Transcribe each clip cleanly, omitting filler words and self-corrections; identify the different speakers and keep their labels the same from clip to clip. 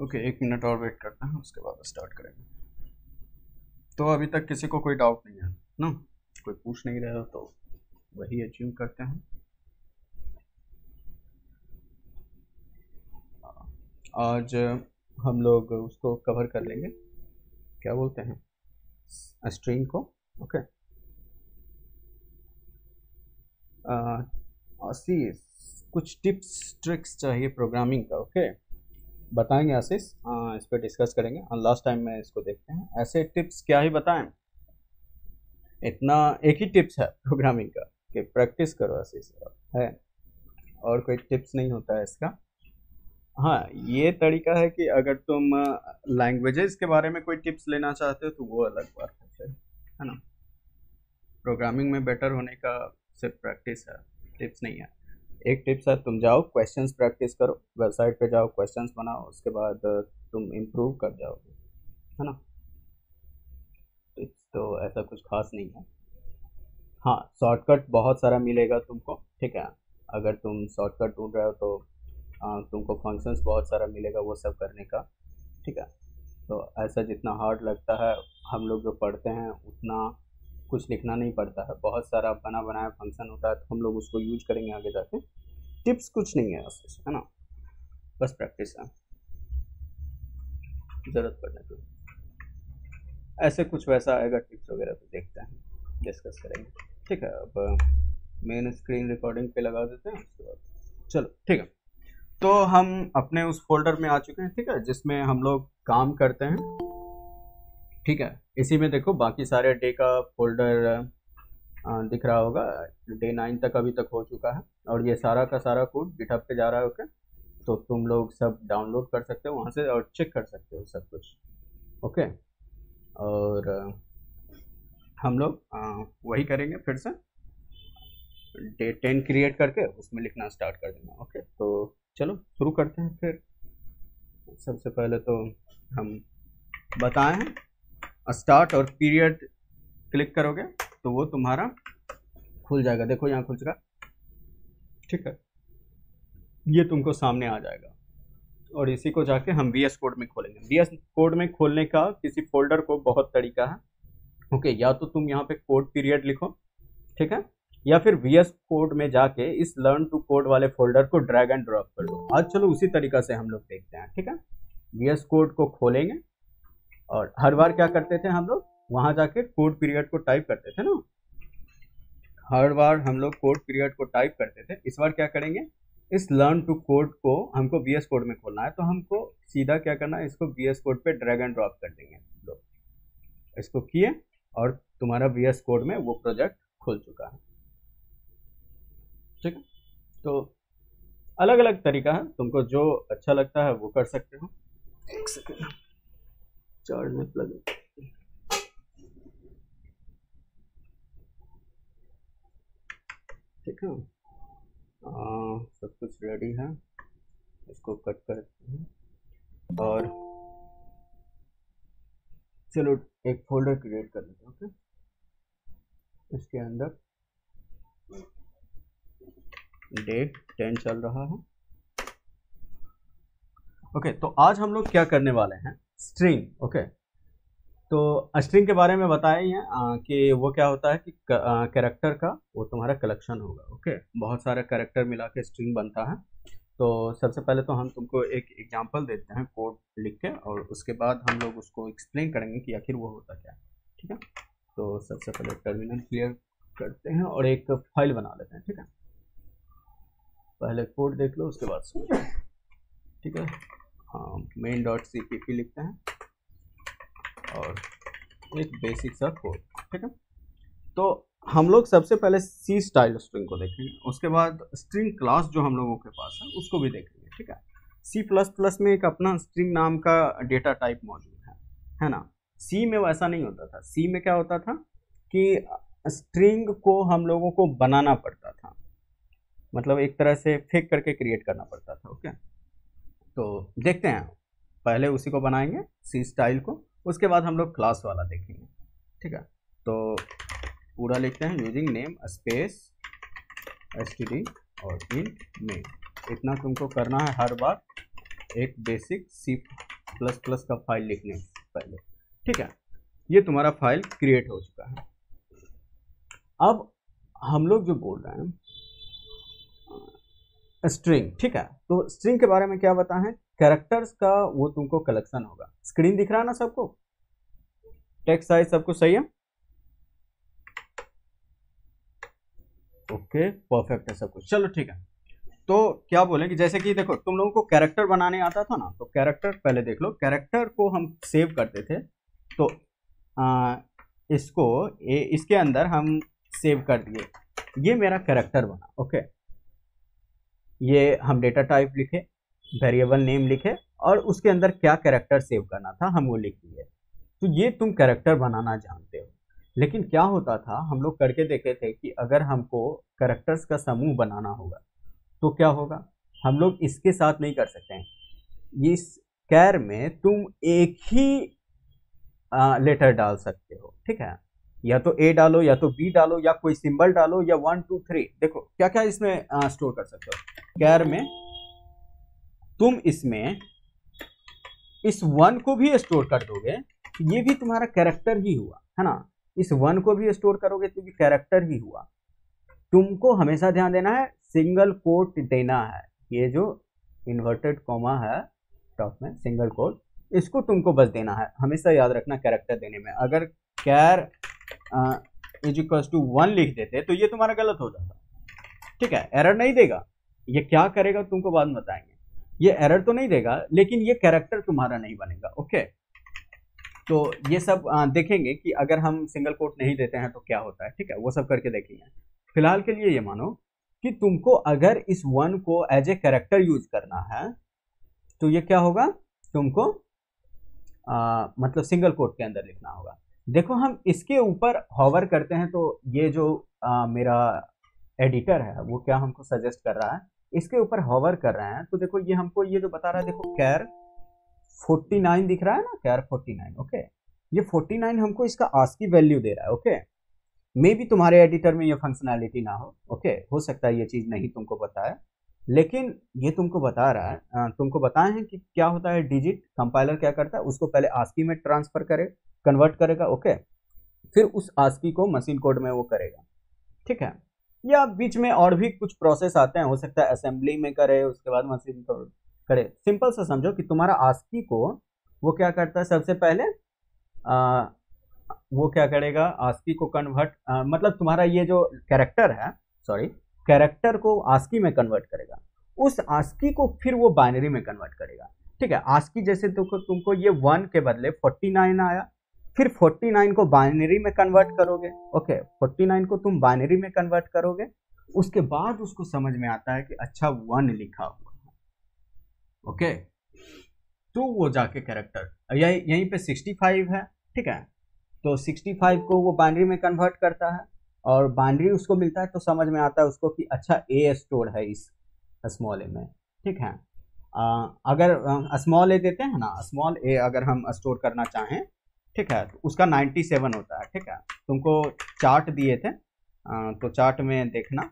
Speaker 1: Okay, 1 minute और wait करते हैं, उसके बाद स्टार्ट करेंगे। तो अभी तक किसी को कोई डाउट नहीं है ना? कोई पूछ नहीं रहा तो वही अज्यूम करते हैं। आज हम लोग उसको कवर कर लेंगे, क्या बोलते हैं, स्ट्रिंग को। ओके, आशीष कुछ टिप्स ट्रिक्स चाहिए प्रोग्रामिंग का। ओके, बताएंगे आशीष, इस पर डिस्कस करेंगे। लास्ट टाइम में इसको देखते हैं, ऐसे टिप्स क्या ही बताएं, इतना एक ही टिप्स है प्रोग्रामिंग का कि प्रैक्टिस करो आशीष, है और कोई टिप्स नहीं होता है इसका। हाँ, ये तरीका है कि अगर तुम लैंग्वेजेस के बारे में कोई टिप्स लेना चाहते हो तो वो अलग बात है फिर, है ना। प्रोग्रामिंग में बेटर होने का सिर्फ प्रैक्टिस है, टिप्स नहीं है। एक टिप्स है, तुम जाओ क्वेश्चंस प्रैक्टिस करो, वेबसाइट पे जाओ क्वेश्चंस बनाओ, उसके बाद तुम इम्प्रूव कर जाओगे, है ना। टिप्स तो ऐसा कुछ खास नहीं है। हाँ, शॉर्टकट बहुत सारा मिलेगा तुमको, ठीक है। अगर तुम शॉर्टकट ढूंढ रहे हो तो तुमको फंक्शंस बहुत सारा मिलेगा वो सब करने का, ठीक है। तो ऐसा जितना हार्ड लगता है, हम लोग जो पढ़ते हैं उतना कुछ लिखना नहीं पड़ता है, बहुत सारा बना बनाया फंक्शन होता है, तो हम लोग उसको यूज करेंगे आगे जाके। टिप्स कुछ नहीं है उससे, है ना, बस प्रैक्टिस है जरूरत पड़ने पे। ऐसे कुछ वैसा आएगा टिप्स वगैरह तो देखते हैं, डिस्कस करेंगे, ठीक है। अब मेन स्क्रीन रिकॉर्डिंग पे लगा देते हैं, उसके बाद चलो ठीक है। तो हम अपने उस फोल्डर में आ चुके हैं, ठीक है, जिसमें हम लोग काम करते हैं, ठीक है। इसी में देखो बाकी सारे डे का फोल्डर दिख रहा होगा, डे 9 तक अभी तक हो चुका है, और ये सारा का सारा कोड गिटहब पे जा रहा है। ओके, तो तुम लोग सब डाउनलोड कर सकते हो वहाँ से और चेक कर सकते हो सब कुछ। ओके, और हम लोग वही करेंगे फिर से, डे 10 क्रिएट करके उसमें लिखना स्टार्ट कर देना। ओके, तो चलो शुरू करते हैं फिर। सबसे पहले तो हम बताए हैं स्टार्ट और पीरियड क्लिक करोगे तो वो तुम्हारा खुल जाएगा, देखो यहाँ खुल चुका, ठीक है। ये तुमको सामने आ जाएगा और इसी को जाके हम VS कोड में खोलेंगे। VS कोड में खोलने का किसी फोल्डर को बहुत तरीका है। ओके, या तो तुम यहाँ पे कोड पीरियड लिखो, ठीक है, या फिर VS कोड में जाके इस लर्न टू कोड वाले फोल्डर को ड्रैग एंड ड्रॉप कर दो। आज चलो उसी तरीका से हम लोग देखते हैं, ठीक है। VS कोड को खोलेंगे और हर बार क्या करते थे हम लोग, वहां जाके कोड पीरियड को टाइप करते थे ना, हर बार हम लोग कोड पीरियड को टाइप करते थे। इस बार क्या करेंगे, इस लर्न टू कोड को हमको VS कोड में खोलना है, तो हमको सीधा क्या करना है, इसको VS कोड पे ड्रैग एंड ड्रॉप कर देंगे। लो, इसको किए और तुम्हारा VS कोड में वो प्रोजेक्ट खुल चुका है, ठीक है। तो अलग अलग तरीका है, तुमको जो अच्छा लगता है वो कर सकते हो। एक सेकेंड, चार्ज में प्लग, ठीक है। सब कुछ रेडी है, इसको कट करते हैं और चलो एक फोल्डर क्रिएट कर लेते हैं। ओके, इसके अंदर डे 10 चल रहा है। ओके, तो आज हम लोग क्या करने वाले हैं, स्ट्रिंग। ओके, तो स्ट्रिंग के बारे में बताया ही है कि वो क्या होता है कि कैरेक्टर का वो तुम्हारा कलेक्शन होगा। ओके, बहुत सारे कैरेक्टर मिला के स्ट्रिंग बनता है। तो सबसे पहले तो हम तुमको एक एग्जांपल देते हैं कोड लिख के, और उसके बाद हम लोग उसको एक्सप्लेन करेंगे कि आखिर वो होता क्या है, ठीक है। तो सबसे पहले टर्मिनल क्लियर करते हैं और एक फाइल बना लेते हैं, ठीक है। पहले कोड देख लो उसके बाद समझो, ठीक है। हाँ, main.cpp लिखते हैं और एक बेसिक सा कोड, ठीक है। तो हम लोग सबसे पहले सी स्टाइल स्ट्रिंग को देखेंगे, उसके बाद स्ट्रिंग क्लास जो हम लोगों के पास है उसको भी देखेंगे, ठीक है। C++ में एक अपना स्ट्रिंग नाम का डेटा टाइप मौजूद है ना। सी में वैसा नहीं होता था। सी में क्या होता था कि स्ट्रिंग को हम लोगों को बनाना पड़ता था, मतलब एक तरह से फेक करके क्रिएट करना पड़ता था। ओके, तो देखते हैं, पहले उसी को बनाएंगे सी स्टाइल को, उसके बाद हम लोग क्लास वाला देखेंगे, ठीक है। तो पूरा लिखते हैं यूजिंग नेम स्पेस std और int main, इतना तुमको करना है हर बार। एक बेसिक सी प्लस प्लस का फाइल लिखने से पहले। ठीक है, ये तुम्हारा फाइल क्रिएट हो चुका है। अब हम लोग जो बोल रहे हैं स्ट्रिंग, ठीक है, तो स्ट्रिंग के बारे में क्या बताएं? कैरेक्टर्स का वो तुमको कलेक्शन होगा। स्क्रीन दिख रहा है ना सबको? टेक्स्ट साइज सबको सही है? ओके, परफेक्ट है सब कुछ। चलो ठीक है, तो क्या बोलें कि जैसे कि देखो तुम लोगों को कैरेक्टर बनाने आता था ना, तो कैरेक्टर पहले देख लो। कैरेक्टर को हम सेव करते थे, तो इसके अंदर हम सेव कर दिए, ये मेरा कैरेक्टर बना। ओके, ये हम डेटा टाइप लिखे, वेरिएबल नेम लिखे, और उसके अंदर क्या कैरेक्टर सेव करना था हम वो लिख दिए। तो ये तुम कैरेक्टर बनाना जानते हो। लेकिन क्या होता था, हम लोग करके देखे थे कि अगर हमको कैरेक्टर्स का समूह बनाना होगा तो क्या होगा, हम लोग इसके साथ नहीं कर सकते हैं। इस कैर में तुम एक ही लेटर डाल सकते हो, ठीक है, या तो ए डालो या तो बी डालो या कोई सिंबल डालो या 1 2 3। देखो क्या क्या इसमें स्टोर कर सकते हो कैर में। तुम इसमें इस 1 को भी स्टोर कर दोगे, ये भी तुम्हारा कैरेक्टर ही हुआ, है ना। इस 1 को भी स्टोर करोगे तो ये कैरेक्टर ही हुआ। तुमको हमेशा ध्यान देना है, सिंगल कोट देना है। ये जो इन्वर्टेड कॉमा है टॉप में, सिंगल कोट, इसको तुमको बस देना है। हमेशा याद रखना कैरेक्टर देने में। अगर कैर इज इक्वल्स टू 1 लिख देते तो ये तुम्हारा गलत हो जाता, ठीक है। एरर नहीं देगा, ये क्या करेगा तुमको बाद में बताएंगे। ये एरर तो नहीं देगा, लेकिन ये कैरेक्टर तुम्हारा नहीं बनेगा। ओके, तो ये सब देखेंगे कि अगर हम सिंगल कोट नहीं देते हैं तो क्या होता है, ठीक है, वो सब करके देखेंगे। फिलहाल के लिए ये मानो कि तुमको अगर इस 1 को एज ए कैरेक्टर यूज करना है तो ये क्या होगा, तुमको मतलब सिंगल कोट के अंदर लिखना होगा। देखो हम इसके ऊपर हॉवर करते हैं तो ये जो मेरा एडिटर है वो क्या हमको सजेस्ट कर रहा है, इसके ऊपर हॉवर कर रहे हैं तो देखो ये हमको ये जो बता रहा है, देखो कैर 49 दिख रहा है ना, कैर 49। ओके, ये 49 हमको इसका आस्की वैल्यू दे रहा है। ओके, मे भी तुम्हारे एडिटर में ये फंक्शनैलिटी ना हो। ओके, हो सकता है ये चीज नहीं तुमको बताया, लेकिन ये तुमको बता रहा है, तुमको बताए हैं कि क्या होता है। डिजिट कंपाइलर क्या करता है, उसको पहले आस्की में ट्रांसफर करे, कन्वर्ट करेगा। ओके, फिर उस आस्की को मशीन कोड में वो करेगा, ठीक है। या बीच में और भी कुछ प्रोसेस आते हैं, हो सकता है असेंबली में करे, उसके बाद मशीन कोड करे। सिंपल से समझो कि तुम्हारा आस्की को वो क्या करता है, सबसे पहले वो क्या करेगा, आस्की को कन्वर्ट, मतलब तुम्हारा ये जो कैरेक्टर है, सॉरी, कैरेक्टर को आस्की में कन्वर्ट करेगा। उस आस्की को फिर वो बाइनरी में कन्वर्ट करेगा, ठीक है। आस्की जैसे तुमको ये 1 के बदले 49 आया, फिर 49 को बाइनरी में कन्वर्ट करोगे। ओके, 49 को तुम बाइनरी में कन्वर्ट करोगे, उसके बाद उसको समझ में आता है कि अच्छा 1 लिखा हुआ है। ओके, तो वो जाके कैरेक्टर यहीं पे 65 है, ठीक है, तो 65 को वो बाइनरी में कन्वर्ट करता है और बाइनरी उसको मिलता है तो समझ में आता है उसको कि अच्छा ए स्टोर है इस स्मॉल ए में, ठीक है। अगर स्मॉल ए देते हैं ना, स्मॉल ए अगर हम स्टोर करना चाहें, ठीक है, तो उसका 97 होता है, ठीक है। तुमको चार्ट दिए थे, तो चार्ट में देखना,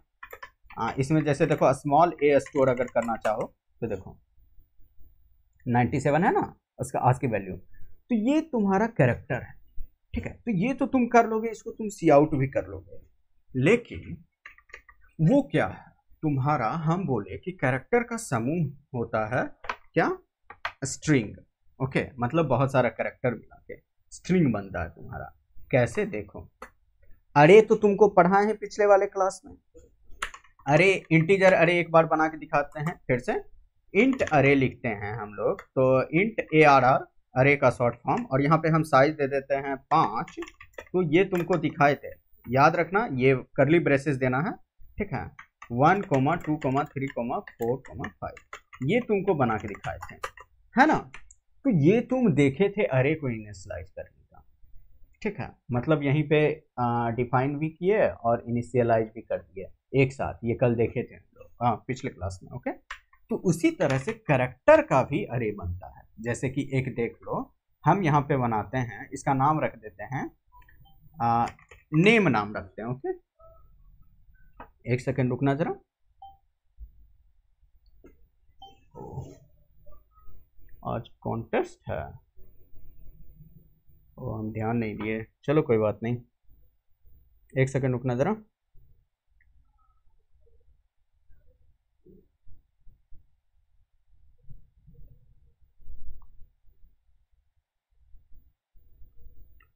Speaker 1: इसमें जैसे देखो स्मॉल ए स्टोर अगर करना चाहो तो देखो 97 है ना उसका आज की वैल्यू, तो ये तुम्हारा कैरेक्टर है, ठीक है। तो ये तो तुम कर लोगे, इसको तुम सी आउट भी कर लोगे, लेकिन वो क्या है तुम्हारा, हम बोले कि कैरेक्टर का समूह होता है क्या, स्ट्रिंग। ओके, मतलब बहुत सारा कैरेक्टर मिला के स्ट्रिंग बनता है तुम्हारा। कैसे, देखो, अरे तो तुमको पढ़ाए हैं पिछले वाले क्लास में, अरे इंटीजर अरे एक बार बना के दिखाते हैं फिर से। इंट अरे लिखते हैं हम लोग, तो इंट ARR अरे का शॉर्ट फॉर्म, और यहाँ पे हम साइज दे देते हैं 5। तो ये तुमको दिखाए थे, याद रखना ये करली ब्रेसेस देना है, ठीक है। 1, 2, 3, 4, 5 ये तुमको बना के दिखाए थे, है ना। तो ये तुम देखे थे अरे को इनिशियलाइज करने का, ठीक है, मतलब यहीं पे डिफाइन भी किए और इनिशियलाइज भी कर दिए एक साथ, ये कल देखे थे हम लोग पिछले क्लास में। ओके, तो उसी तरह से कैरेक्टर का भी अरे बनता है। जैसे कि एक देख लो, हम यहाँ पे बनाते हैं, इसका नाम रख देते हैं नेम नाम रखते हैं। ओके, एक सेकेंड रुकना जरा। आज कॉन्टेस्ट है, वो हम ध्यान नहीं दिए, चलो कोई बात नहीं, एक सेकंड रुकना जरा।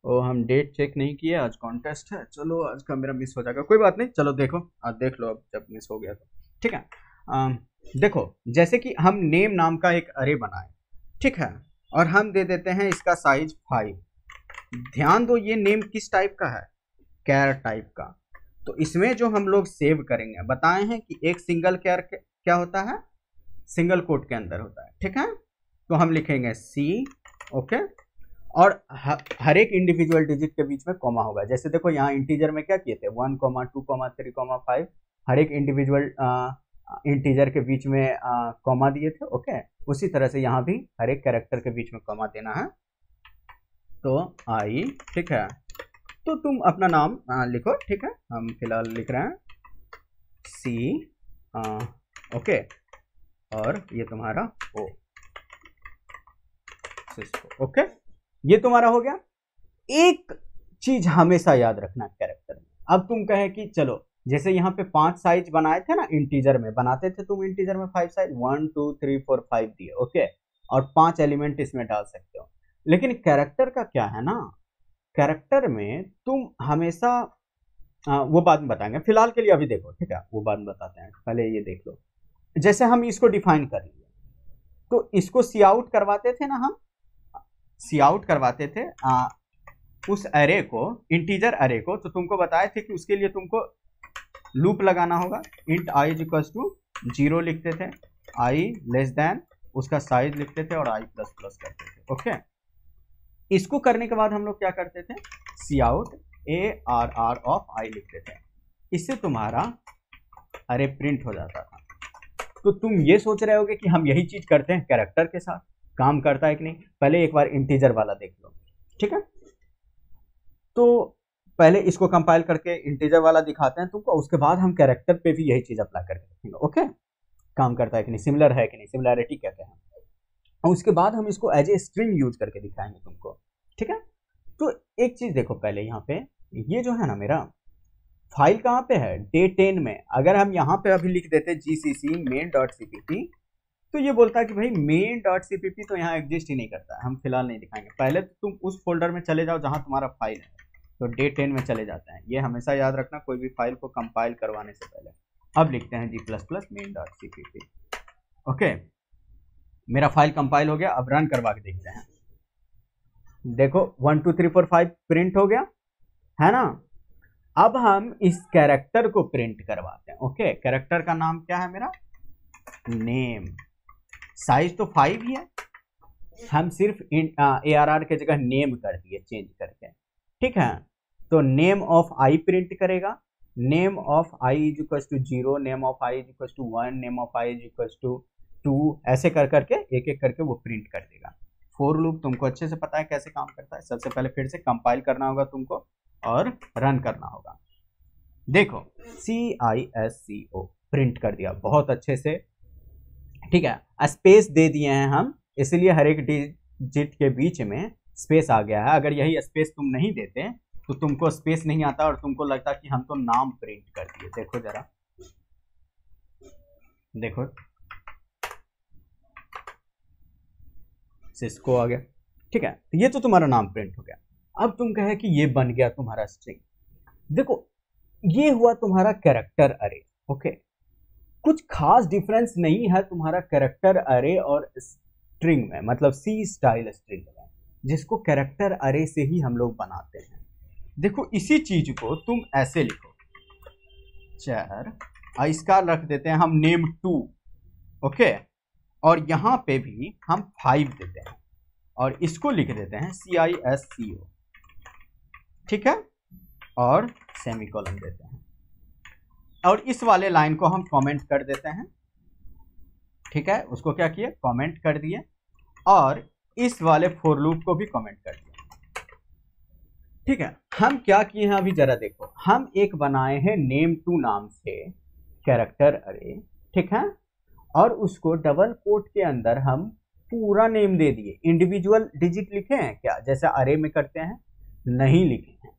Speaker 1: ओ हम डेट चेक नहीं किए, आज कॉन्टेस्ट है, चलो आज का मेरा मिस हो जाएगा, कोई बात नहीं, चलो देखो आज देख लो, अब जब मिस हो गया तो ठीक है। देखो जैसे कि हम नेम नाम का एक अरे बनाए, ठीक है, और हम दे देते हैं इसका साइज 5। ध्यान दो ये नेम किस टाइप का है, कैर टाइप का। तो इसमें जो हम लोग सेव करेंगे, बताए हैं कि एक सिंगल कैर क्या होता है, सिंगल कोट के अंदर होता है, ठीक है। तो हम लिखेंगे सी, ओके, और हर एक इंडिविजुअल डिजिट के बीच में कॉमा होगा। जैसे देखो यहाँ इंटीजर में क्या किए थे, 1, 2, 3, 5, हर एक इंडिविजुअल इंटीजर के बीच में कॉमा दिए थे, ओके। उसी तरह से यहाँ भी हर एक कैरेक्टर के बीच में कॉमा देना है। तो आई, ठीक है, तो तुम अपना नाम लिखो, ठीक है, हम फिलहाल लिख रहे हैं सी, ओके, और ये तुम्हारा ओ, सिस्को, ओके, ये तुम्हारा हो गया। एक चीज हमेशा याद रखना कैरेक्टर में, अब तुम कहे कि चलो जैसे यहाँ पे 5 साइज बनाए थे ना, इंटीजर में बनाते थे तुम, इंटीजर में 5 साइज 1 2 3 4 5 दिए, ओके, और 5 एलिमेंट इसमें डाल सकते हो। लेकिन कैरेक्टर का क्या है ना, कैरेक्टर में तुम हमेशा वो बाद में बताएंगे, फिलहाल के लिए अभी देखो, ठीक है, वो बाद में बताते हैं, पहले ये देख लो। जैसे हम इसको डिफाइन कर लिए, तो इसको सी आउट करवाते थे ना, हम सी आउट करवाते थे उस एरे को, इंटीजर एरे को, तो तुमको बताए थे कि उसके लिए तुमको लूप लगाना होगा। Int I is equal to 0 लिखते थे, आई लेस देन उसका साइज लिखते थे, और आई प्लस प्लस करते थे, ओके। इसको करने के बाद हम लोग क्या करते थे, सी आउट ARR ऑफ आई लिखते थे, इससे तुम्हारा अरे प्रिंट हो जाता था। तो तुम ये सोच रहे होगे कि हम यही चीज करते हैं कैरेक्टर के साथ, काम करता है कि नहीं, पहले एक बार इंटीजर वाला देख लो, ठीक है। तो पहले इसको कंपाइल करके इंटीजर वाला दिखाते हैं तुमको, उसके बाद हम कैरेक्टर पे भी यही चीज अप्लाई करके देखेंगे, ओके, काम करता है कि नहीं, सिमिलर है कि नहीं, सिमिलैरिटी कहते हैं, और उसके बाद हम इसको एज ए स्ट्रिंग यूज करके दिखाएंगे तुमको, ठीक है। तो एक चीज देखो पहले, यहाँ पे ये जो है ना मेरा फाइल कहाँ पे है, डे 10 में। अगर हम यहाँ पे अभी लिख देते gcc main.cpp, तो ये बोलता है कि भाई main.cpp तो यहाँ एग्जिस्ट ही नहीं करता है, हम फिलहाल नहीं दिखाएंगे। पहले तो तुम उस फोल्डर में चले जाओ जहाँ तुम्हारा फाइल है, तो डे 10 में चले जाते हैं, ये हमेशा याद रखना कोई भी फाइल को कंपाइल करवाने से पहले। अब लिखते हैं g++ main.cpp, ओके, मेरा फाइल कंपाइल हो गया, अब रन करवा के देखते हैं। देखो 1 2 3 4 5 प्रिंट हो गया है ना। अब हम इस कैरेक्टर को प्रिंट करवाते हैं, ओके। कैरेक्टर का नाम क्या है मेरा, नेम, साइज तो 5 ही है, हम सिर्फ ARR के जगह नेम कर दिए चेंज करके, ठीक है। तो नेम ऑफ आई प्रिंट करेगा, name of I is equal to 0, name of I is equal to 1, name of I is equal to 2, ऐसे कर करके एक एक करके वो प्रिंट कर देगा। फॉर लूप तुमको अच्छे से पता है कैसे काम करता है। सबसे पहले फिर से कंपाइल करना होगा तुमको और रन करना होगा। देखो CISCO प्रिंट कर दिया बहुत अच्छे से, ठीक है। स्पेस दे दिए हैं हम, इसलिए हर एक डिजिट के बीच में स्पेस आ गया है। अगर यही स्पेस तुम नहीं देते तो तुमको स्पेस नहीं आता और तुमको लगता कि हम तो नाम प्रिंट कर दिए। देखो जरा, देखो सिस्को आ गया, ठीक है। तो ये तो तुम्हारा नाम प्रिंट हो गया। अब तुम कहे कि ये बन गया तुम्हारा स्ट्रिंग। देखो ये हुआ तुम्हारा कैरेक्टर अरे, ओके। कुछ खास डिफरेंस नहीं है तुम्हारा कैरेक्टर अरे और स्ट्रिंग में, मतलब सी स्टाइल स्ट्रिंग में, जिसको कैरेक्टर अरे से ही हम लोग बनाते हैं। देखो इसी चीज को तुम ऐसे लिखो, चर इसका रख देते हैं हम नेम 2, ओके, और यहां पे भी हम 5 देते हैं और इसको लिख देते हैं CISCO, ठीक है, और सेमीकोलन देते हैं और इस वाले लाइन को हम कमेंट कर देते हैं, ठीक है। उसको क्या किए, कमेंट कर दिए, और इस वाले फॉर लूप को भी कमेंट कर दिया, ठीक है। हम क्या किए हैं अभी जरा देखो, हम एक बनाए हैं name2 नाम से कैरेक्टर अरे, ठीक है, और उसको डबल कोट के अंदर हम पूरा नेम दे दिए, इंडिविजुअल डिजिट लिखे हैं क्या जैसे अरे में करते हैं, नहीं लिखे हैं।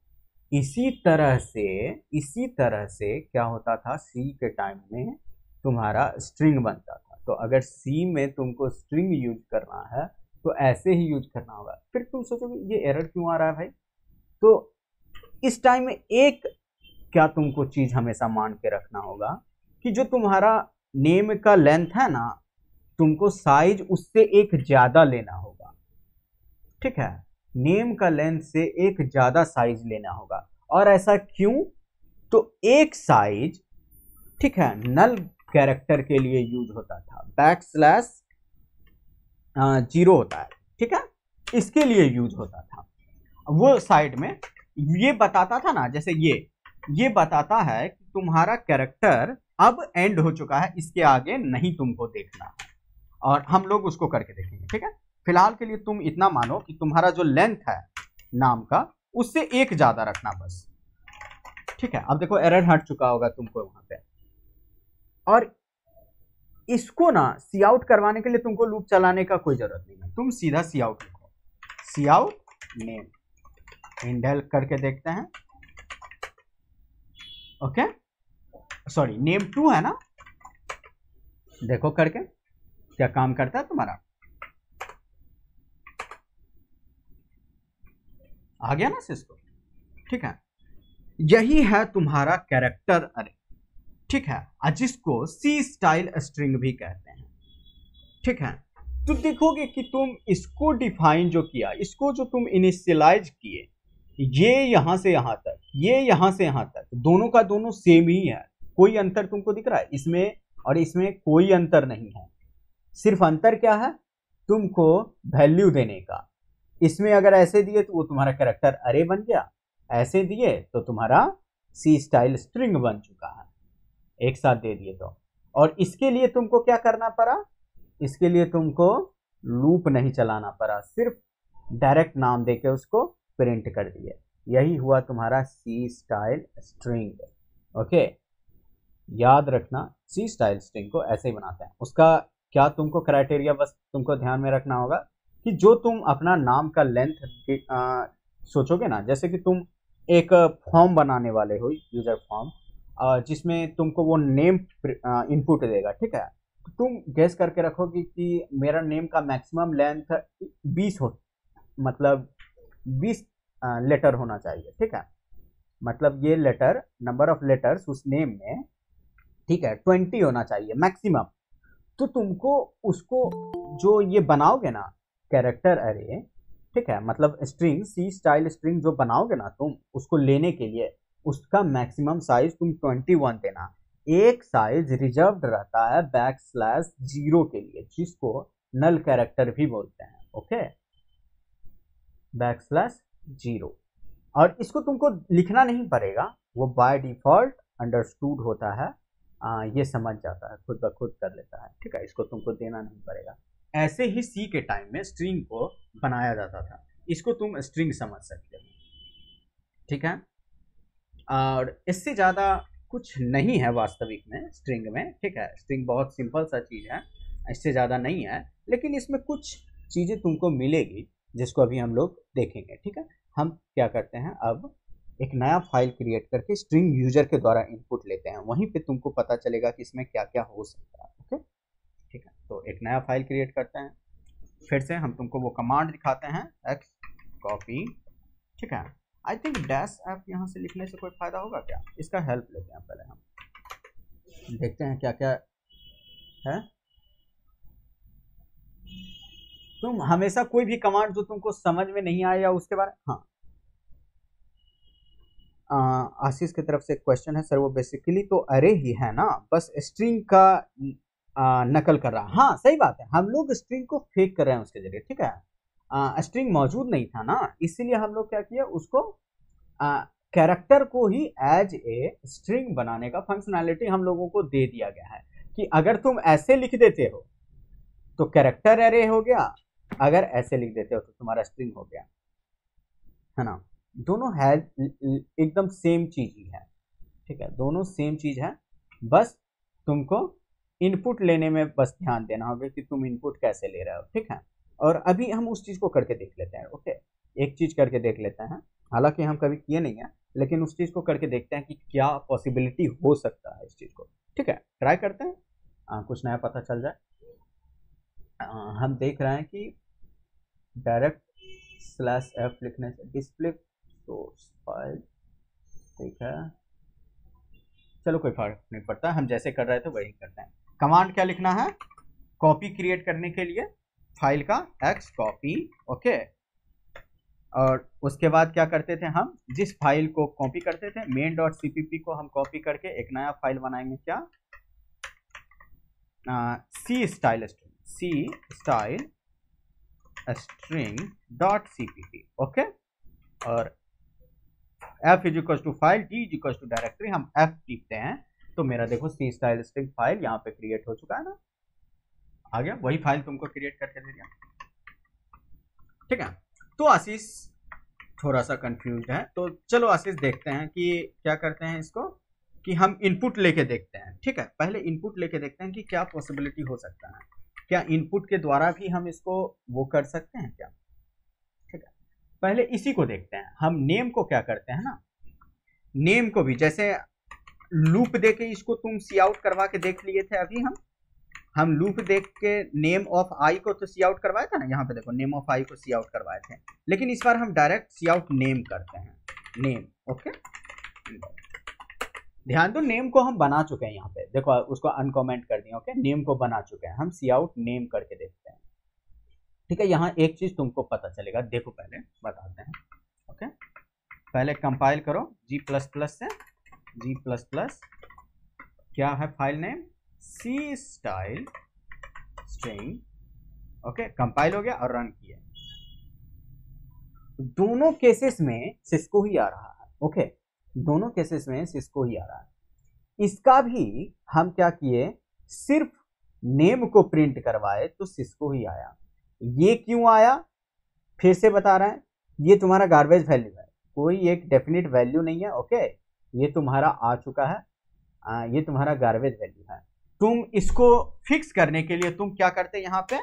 Speaker 1: इसी तरह से क्या होता था, सी के टाइम में तुम्हारा स्ट्रिंग बनता था। तो अगर सी में तुमको स्ट्रिंग यूज करना है तो ऐसे ही यूज करना होगा। फिर तुम सोचोगे ये एरर क्यों आ रहा है भाई, तो इस टाइम में एक क्या तुमको चीज हमेशा मान के रखना होगा कि जो तुम्हारा नेम का लेंथ है ना, तुमको साइज उससे एक ज्यादा लेना होगा। ठीक है, नेम का लेंथ से एक ज्यादा साइज लेना होगा। और ऐसा क्यों, तो एक साइज, ठीक है, नल कैरेक्टर के लिए यूज होता था, बैकस्लैश 0 होता है, ठीक है, इसके लिए यूज होता था। वो साइड में ये बताता था ना, जैसे ये बताता है कि तुम्हारा कैरेक्टर अब एंड हो चुका है, इसके आगे नहीं तुमको देखना है। और हम लोग उसको करके देखेंगे। ठीक है, फिलहाल के लिए तुम इतना मानो कि तुम्हारा जो लेंथ है नाम का उससे एक ज्यादा रखना बस। ठीक है, अब देखो एरर हट चुका होगा तुमको वहां पे। और इसको ना सी आउट करवाने के लिए तुमको लूप चलाने का कोई जरूरत नहीं है, तुम सीधा सी आउट लिखो, सी आउट नेम इंडेल करके देखते हैं। ओके, सॉरी नेम 2 है ना, देखो करके क्या काम करता है तुम्हारा, आ गया ना सिस्को। ठीक है, यही है तुम्हारा कैरेक्टर अरे। ठीक है, जिसको सी स्टाइल स्ट्रिंग भी कहते हैं। ठीक है, तो देखोगे कि तुम इसको डिफाइन जो किया, इसको जो तुम इनिशियलाइज किए, ये यहां से यहां तक, ये यहां से यहां तक, दोनों का दोनों सेम ही है। कोई अंतर तुमको दिख रहा है इसमें और इसमें? कोई अंतर नहीं है। सिर्फ अंतर क्या है, तुमको वैल्यू देने का। इसमें अगर ऐसे दिए तो वो तुम्हारा कैरेक्टर अरे बन गया, ऐसे दिए तो तुम्हारा सी स्टाइल स्ट्रिंग बन चुका है, एक साथ दे दिए तो। और इसके लिए तुमको क्या करना पड़ा, इसके लिए तुमको लूप नहीं चलाना पड़ा, सिर्फ डायरेक्ट नाम देके उसको प्रिंट कर दिए। यही हुआ तुम्हारा सी स्टाइल स्ट्रिंग। ओके, याद रखना सी स्टाइल स्ट्रिंग को ऐसे ही बनाते हैं। उसका क्या तुमको क्राइटेरिया बस तुमको ध्यान में रखना होगा कि जो तुम अपना नाम का लेंथ सोचोगे ना, जैसे कि तुम एक फॉर्म बनाने वाले हो, यूजर फॉर्म, जिसमें तुमको वो नेम इनपुट देगा। ठीक है, तो तुम गेस करके रखोगे कि मेरा नेम का मैक्सिमम लेंथ 20 हो, मतलब 20 लेटर होना चाहिए। ठीक है, मतलब ये लेटर, नंबर ऑफ लेटर्स उस नेम में, ठीक है, 20 होना चाहिए मैक्सिमम। तो तुमको उसको जो ये बनाओगे ना कैरेक्टर अरे, ठीक है, मतलब स्ट्रिंग, सी स्टाइल स्ट्रिंग जो बनाओगे ना तुम, उसको लेने के लिए उसका मैक्सिमम साइज तुम 21 देना। एक साइज रिजर्व्ड रहता है बैकस्लैश 0 के लिए, जिसको नल कैरेक्टर भी बोलते हैं। ओके, बैकस्लैश 0, और इसको तुमको लिखना नहीं पड़ेगा, वो बाय डिफॉल्ट अंडरस्टूड होता है, ये समझ जाता है, खुद ब खुद कर लेता है। ठीक है, इसको तुमको देना नहीं पड़ेगा। ऐसे ही सी के टाइम में स्ट्रिंग को बनाया जाता था, इसको तुम स्ट्रिंग समझ सकते हो। ठीक है, और इससे ज़्यादा कुछ नहीं है वास्तविक में स्ट्रिंग में। ठीक है, स्ट्रिंग बहुत सिंपल सा चीज़ है, इससे ज़्यादा नहीं है, लेकिन इसमें कुछ चीज़ें तुमको मिलेगी जिसको अभी हम लोग देखेंगे। ठीक है, हम क्या करते हैं, अब एक नया फाइल क्रिएट करके स्ट्रिंग यूजर के द्वारा इनपुट लेते हैं, वहीं पे तुमको पता चलेगा कि इसमें क्या क्या हो सकता है। ओके, ठीक है, तो एक नया फाइल क्रिएट करते हैं, फिर से हम तुमको वो कमांड दिखाते हैं, एक्स कॉपी। ठीक है, आई थिंक डैश ऐप यहाँ से लिखने से कोई फायदा होगा क्या, इसका हेल्प लेते हैं पहले, हम देखते हैं क्या क्या है। तुम हमेशा कोई भी कमांड जो तुमको समझ में नहीं आया उसके बारे, हाँ, आशीष की तरफ से क्वेश्चन है सर, वो बेसिकली तो अरे ही है ना, बस स्ट्रिंग का नकल कर रहा। हाँ सही बात है, हम लोग स्ट्रिंग को फेक कर रहे हैं उसके जरिए। ठीक है, स्ट्रिंग मौजूद नहीं था ना, इसीलिए हम लोग क्या किया, उसको कैरेक्टर को ही एज ए स्ट्रिंग बनाने का फंक्शनैलिटी हम लोगों को दे दिया गया है कि अगर तुम ऐसे लिख देते हो तो कैरेक्टर एरे हो गया, अगर ऐसे लिख देते हो तो तुम्हारा स्ट्रिंग हो गया, है ना। दोनों है एकदम सेम चीज ही है। ठीक है, दोनों सेम चीज है, बस तुमको इनपुट लेने में बस ध्यान देना होगा कि तुम इनपुट कैसे ले रहे हो, ठीक है। और अभी हम उस चीज को करके देख लेते हैं, ओके। एक चीज करके देख लेते हैं, हालांकि हम कभी किए नहीं है, लेकिन उस चीज को करके देखते हैं कि क्या पॉसिबिलिटी हो सकता है इस चीज को, ठीक है। ट्राई करते हैं, कुछ नया पता चल जाए। हम देख रहे हैं कि डायरेक्ट /f लिखने से डिस्प्ले सोर्स फाइल, ठीक है। चलो कोई फर्क नहीं पड़ता, हम जैसे कर रहे थे वही करते हैं। कमांड क्या लिखना है, कॉपी क्रिएट करने के लिए फाइल का x कॉपी, ओके। और उसके बाद क्या करते थे, हम जिस फाइल को कॉपी करते थे main.cpp को हम कॉपी करके एक नया फाइल बनाएंगे, क्या, c style string.cpp, ओके। और f is equal to file, d is equal to directory, हम f टिपते हैं तो मेरा देखो c स्टाइल स्ट्रिंग फाइल यहाँ पे क्रिएट हो चुका है ना, आ गया, वही फाइल तुमको क्रिएट करके दे दिया, ठीक है। तो आशीष थोड़ा सा कंफ्यूज है, तो चलो आशीष देखते हैं कि क्या करते हैं इसको, कि हम इनपुट लेके देखते हैं, ठीक है। पहले इनपुट लेके देखते हैं कि क्या पॉसिबिलिटी हो सकता है, क्या इनपुट के द्वारा भी हम इसको वो कर सकते हैं क्या, ठीक है। पहले इसी को देखते हैं, हम नेम को क्या करते हैं ना, नेम को भी जैसे लूप देके इसको तुम सी आउट करवा के देख लिए थे, अभी हम लूप देख के नेम ऑफ आई को तो सी आउट करवाया था ना, यहाँ पे देखो नेम ऑफ आई को सी आउट करवाए थे, लेकिन इस बार हम डायरेक्ट सी आउट नेम करते हैं, नेम, ओके। ध्यान दो, नेम को हम बना चुके हैं, यहाँ पे देखो उसको अनकमेंट कर दिया, ओके। नेम को बना चुके हैं, हम सी आउट नेम करके देखते हैं, ठीक है। यहाँ एक चीज तुमको पता चलेगा, देखो पहले बताते हैं, ओके। पहले कंपाइल करो G++ से, G++, क्या है file name, C style string, okay. Compile हो गया और रन किया, दोनों केसेस में सिस्को ही आ रहा है, ओके। दोनों केसेस में सिस्को ही आ रहा है। इसका भी हम क्या किए, सिर्फ नेम को प्रिंट करवाए तो सिस्को ही आया। ये क्यों आया, फिर से बता रहे हैं, ये तुम्हारा गार्बेज वैल्यू है, कोई एक डेफिनेट वैल्यू नहीं है, ओके। ये तुम्हारा आ चुका है, ये तुम्हारा गार्बेज वैल्यू है। तुम इसको फिक्स करने के लिए तुम क्या करते, यहाँ पे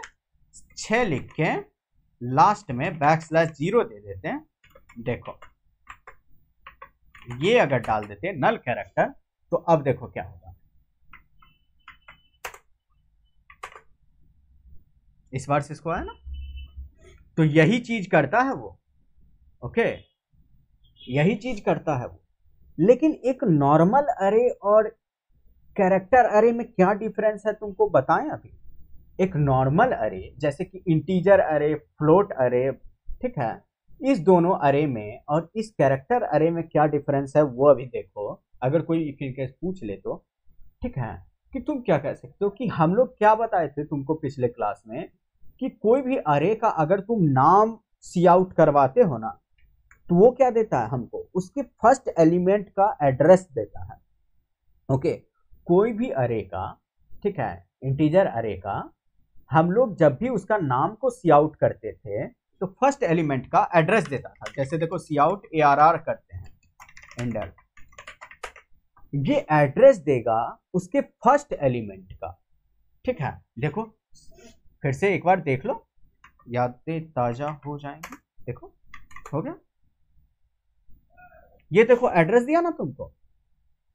Speaker 1: 6 लिख के लास्ट में \0 दे देते हैं, देखो ये अगर डाल देते हैं नल कैरेक्टर, तो अब देखो क्या होगा, इस बार से इसको आया ना, तो यही चीज करता है वो, ओके, यही चीज करता है वो। लेकिन एक नॉर्मल अरे और कैरेक्टर अरे में क्या डिफरेंस है तुमको बताएं अभी। एक नॉर्मल अरे जैसे कि इंटीजर अरे, फ्लोट अरे, ठीक है, इस दोनों अरे में और इस कैरेक्टर अरे में क्या डिफरेंस है वो अभी देखो, अगर कोई केस पूछ ले तो, ठीक है। कि तुम क्या कह सकते हो कि हम लोग क्या बताए थे तुमको पिछले क्लास में, कि कोई भी अरे का अगर तुम नाम सी आउट करवाते हो ना, तो वो क्या देता है हमको, उसके फर्स्ट एलिमेंट का एड्रेस देता है, ओके। कोई भी अरे का, ठीक है, इंटीजर अरे का हम लोग जब भी उसका नाम को सी आउट करते थे तो फर्स्ट एलिमेंट का एड्रेस देता था। जैसे देखो सी आउट ARR करते हैं, एंटर, ये एड्रेस देगा उसके फर्स्ट एलिमेंट का, ठीक है। देखो फिर से एक बार देख लो, यादें ताजा हो जाएंगी, देखो हो गया, ये देखो एड्रेस दिया ना तुमको,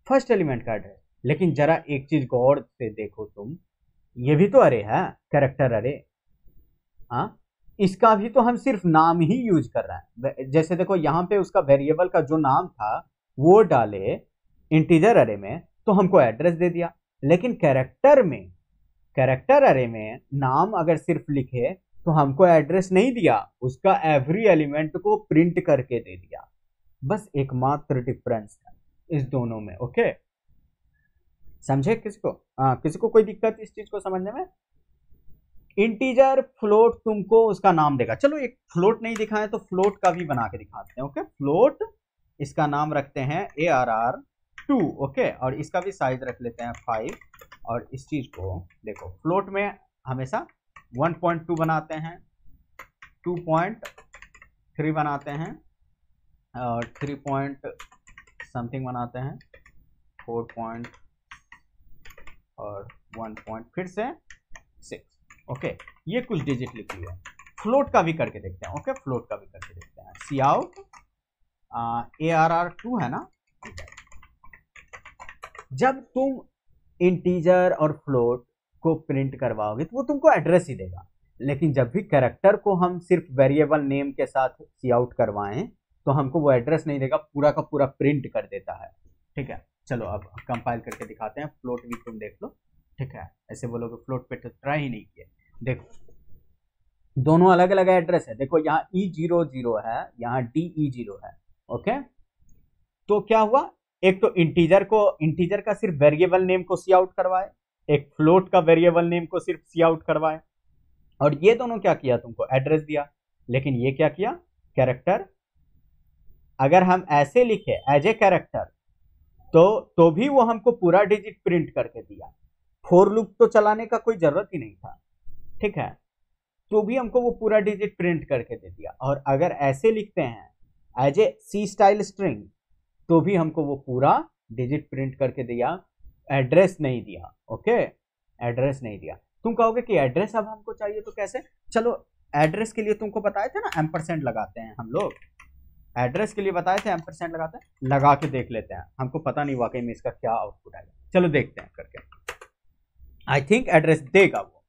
Speaker 1: फर्स्ट एलिमेंट का एड्रेस। लेकिन जरा एक चीज गौर से देखो तुम, ये भी तो अरे है, कैरेक्टर अरे, हाँ, इसका भी तो हम सिर्फ नाम ही यूज कर रहे हैं। जैसे देखो यहाँ पे उसका वेरिएबल का जो नाम था वो डाले इंटीजर अरे में तो हमको एड्रेस दे दिया, लेकिन कैरेक्टर अरे में नाम अगर सिर्फ लिखे तो हमको एड्रेस नहीं दिया, उसका एवरी एलिमेंट को प्रिंट करके दे दिया। बस एकमात्र डिफरेंस है इस दोनों में, ओके। समझे किसी को कोई दिक्कत इस चीज को समझने में। इंटीजर फ्लोट तुमको उसका नाम देगा, चलो एक फ्लोट नहीं दिखाएं तो फ्लोट का भी बना के दिखाते हैं, ओके। फ्लोट, इसका नाम रखते हैं ARR2, ओके, और इसका भी साइज रख लेते हैं 5। और इस चीज को देखो, फ्लोट में हमेशा 1.2 बनाते हैं, 2.3 बनाते हैं, और 3 पॉइंट समथिंग बनाते हैं, 4 पॉइंट और 1 पॉइंट फिर से 6। ओके, ये कुछ डिजिट लिखी है। फ्लोट का भी करके देखते हैं। ओके, फ्लोट का भी करके देखते हैं। सी आउट ARR2 है ना। जब तुम इंटीजर और फ्लोट को प्रिंट करवाओगे तो वो तुमको एड्रेस ही देगा, लेकिन जब भी कैरेक्टर को हम सिर्फ वेरिएबल नेम के साथ सी आउट करवाएं तो हमको वो एड्रेस नहीं देगा, पूरा का पूरा प्रिंट कर देता है। ठीक है, चलो अब कंपाइल करके दिखाते हैं। फ्लोट भी तुम देख लो। ठीक है, ऐसे बोलोगे फ्लोट पे तो ट्राई ही नहीं किया। देखो दोनों अलग अलग एड्रेस है। देखो यहाँ E00 है, यहाँ DE0 है। ओके, तो क्या हुआ, एक तो इंटीजर का सिर्फ वेरिएबल नेम को सी आउट करवाए, एक फ्लोट का वेरिएबल नेम को सिर्फ सी आउट करवाए, और ये दोनों क्या किया, तुमको एड्रेस दिया। लेकिन ये क्या किया, कैरेक्टर अगर हम ऐसे लिखे एज ए कैरेक्टर तो भी वो हमको पूरा डिजिट प्रिंट करके दिया। फोर लूप तो चलाने का कोई जरूरत ही नहीं था। ठीक है, तो भी हमको वो पूरा डिजिट प्रिंट करके दे दिया। और अगर ऐसे लिखते हैं as a C style string तो भी हमको वो पूरा डिजिट प्रिंट करके दिया, एड्रेस नहीं दिया। ओके, एड्रेस नहीं दिया। तुम कहोगे कि एड्रेस अब हमको चाहिए तो कैसे, चलो एड्रेस के लिए तुमको बताए थे ना एम्परसेंड लगाते हैं हम लोग, एड्रेस के लिए बताए थे एम्परसेंड लगाते हैं, लगा के देख लेते हैं। हमको पता नहीं वाकई में इसका क्या आउटपुट आएगा, चलो देखते हैं करके। आई थिंक एड्रेस देगा, वो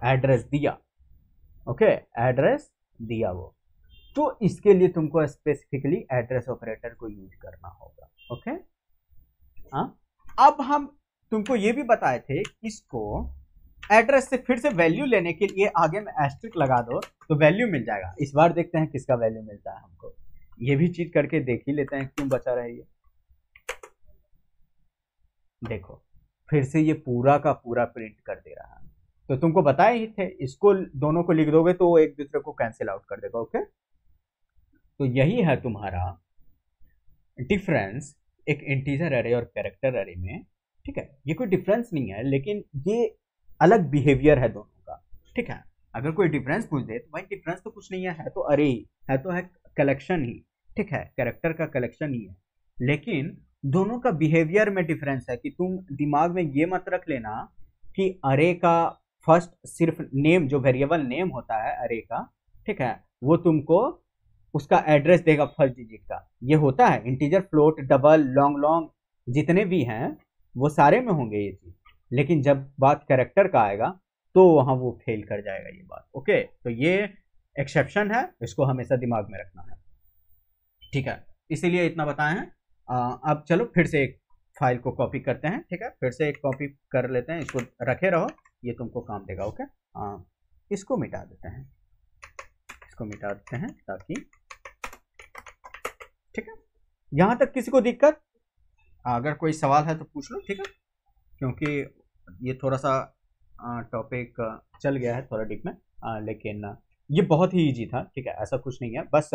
Speaker 1: एड्रेस दिया। ओके, एड्रेस दिया वो, तो इसके लिए तुमको स्पेसिफिकली एड्रेस ऑपरेटर को यूज करना होगा। ओके, हाँ, अब हम तुमको ये भी बताए थे, इसको एड्रेस से फिर से वैल्यू लेने के लिए आगे में एस्ट्रिक लगा दो तो वैल्यू मिल जाएगा। इस बार देखते हैं किसका वैल्यू मिलता है हमको, ये भी चीज करके देख ही लेते हैं क्यों बचा रही है। देखो फिर से ये पूरा का पूरा प्रिंट कर दे रहा है। तो तुमको बताए ही थे, इसको दोनों को लिख दोगे तो वो एक दूसरे को कैंसिल आउट कर देगा। ओके, तो यही है तुम्हारा डिफरेंस एक इंटीजर एरे और कैरेक्टर एरे में। ठीक है, ये कोई डिफरेंस नहीं है, लेकिन ये अलग बिहेवियर है दोनों का। ठीक है, अगर कोई डिफरेंस पूछ दे तो भाई डिफरेंस तो कुछ नहीं है तो अरे ही है, तो है कलेक्शन ही। ठीक है, कैरेक्टर का कलेक्शन ही है, लेकिन दोनों का बिहेवियर में डिफरेंस है। कि तुम दिमाग में ये मत रख लेना कि अरे का फर्स्ट सिर्फ नेम, जो वेरिएबल नेम होता है अरे का, ठीक है, वो तुमको उसका एड्रेस देगा फर्स्ट डिजिट का। ये होता है integer, float, double, long long जितने भी हैं वो सारे में होंगे ये चीज, लेकिन जब बात कैरेक्टर का आएगा तो वहां वो फेल कर जाएगा ये बात। ओके, तो ये एक्सेप्शन है, इसको हमेशा दिमाग में रखना है। ठीक है, इसीलिए इतना बताए हैं। अब चलो फिर से एक फाइल को कॉपी करते हैं। ठीक है, फिर से एक कॉपी कर लेते हैं, इसको रखे रहो, ये तुमको काम देगा। ओके, इसको मिटा देते हैं, इसको मिटा देते हैं ताकि, ठीक है, यहां तक किसी को दिक्कत, अगर कोई सवाल है तो पूछ लो। ठीक है, क्योंकि ये थोड़ा सा टॉपिक चल गया है थोड़ा डीप में, लेकिन ये बहुत ही इजी था। ठीक है, ऐसा कुछ नहीं है, बस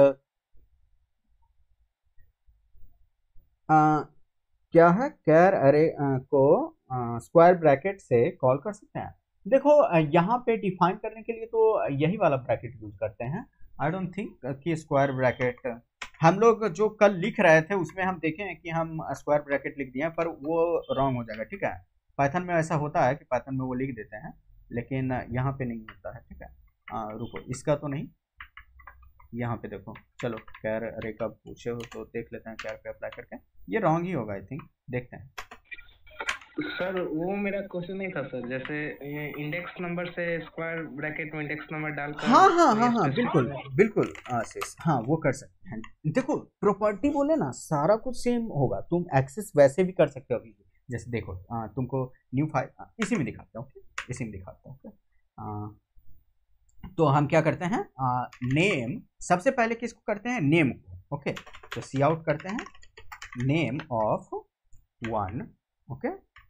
Speaker 1: क्या है, कैर अरे को स्क्वायर ब्रैकेट से कॉल कर सकते हैं। देखो यहाँ पे डिफाइन करने के लिए तो यही वाला ब्रैकेट यूज करते हैं। आई डोंट थिंक कि स्क्वायर ब्रैकेट, हम लोग जो कल लिख रहे थे उसमें हम देखें कि हम स्क्वायर ब्रैकेट लिख दिए, पर वो रॉन्ग हो जाएगा। ठीक है, पाइथन में ऐसा होता है कि पाइथन में वो लिख देते हैं, लेकिन यहाँ पे नहीं होता है। ठीक है, रुको, इसका तो नहीं, यहाँ पे देखो, चलो कैर अरे का पूछे हो तो देख लेते हैं कैर पे अप्लाई करके। ये रॉन्ग ही होगा आई थिंक, देखते हैं।
Speaker 2: सर वो मेरा क्वेश्चन नहीं था सर, जैसे इंडेक्स नंबर से स्क्वायर ब्रैकेट में इंडेक्स नंबर डालकर,
Speaker 1: हाँ, बिल्कुल बिल्कुल आशीष, हाँ वो कर सकते हैं। देखो प्रॉपर्टी बोले ना, सारा कुछ सेम होगा, तुम एक्सेस वैसे भी कर सकते हो अभी। जैसे देखो तुमको न्यू फाइल इसी में दिखाता हूँ, इसी में दिखाता हूँ। तो हम क्या करते हैं, नेम सबसे पहले किसको करते हैं, नेम को। ओके, तो सी आउट करते हैं नेम ऑफ 1। ओके,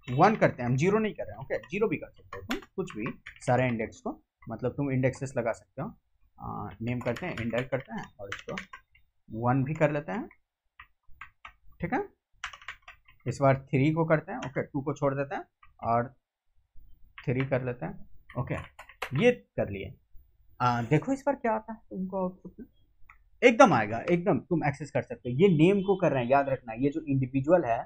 Speaker 1: 1 करते हैं हम, 0 नहीं कर रहे हैं। ओके, 0 भी कर सकते हो तुम, कुछ भी, सारे इंडेक्स को, मतलब तुम इंडेक्सेस लगा सकते हो। नेम करते हैं, इंडेक्स करते हैं, और इसको 1 भी कर लेते हैं। ठीक है, इस बार 3 को करते हैं। ओके, 2 को छोड़ देते हैं और 3 कर लेते हैं। ओके, ये कर लिए। देखो इस बार क्या आता है तुमको आउटपुट में, एकदम आएगा, एकदम तुम एक्सेस कर सकते हो। ये नेम को कर रहे हैं, याद रखना, ये जो इंडिविजुअल है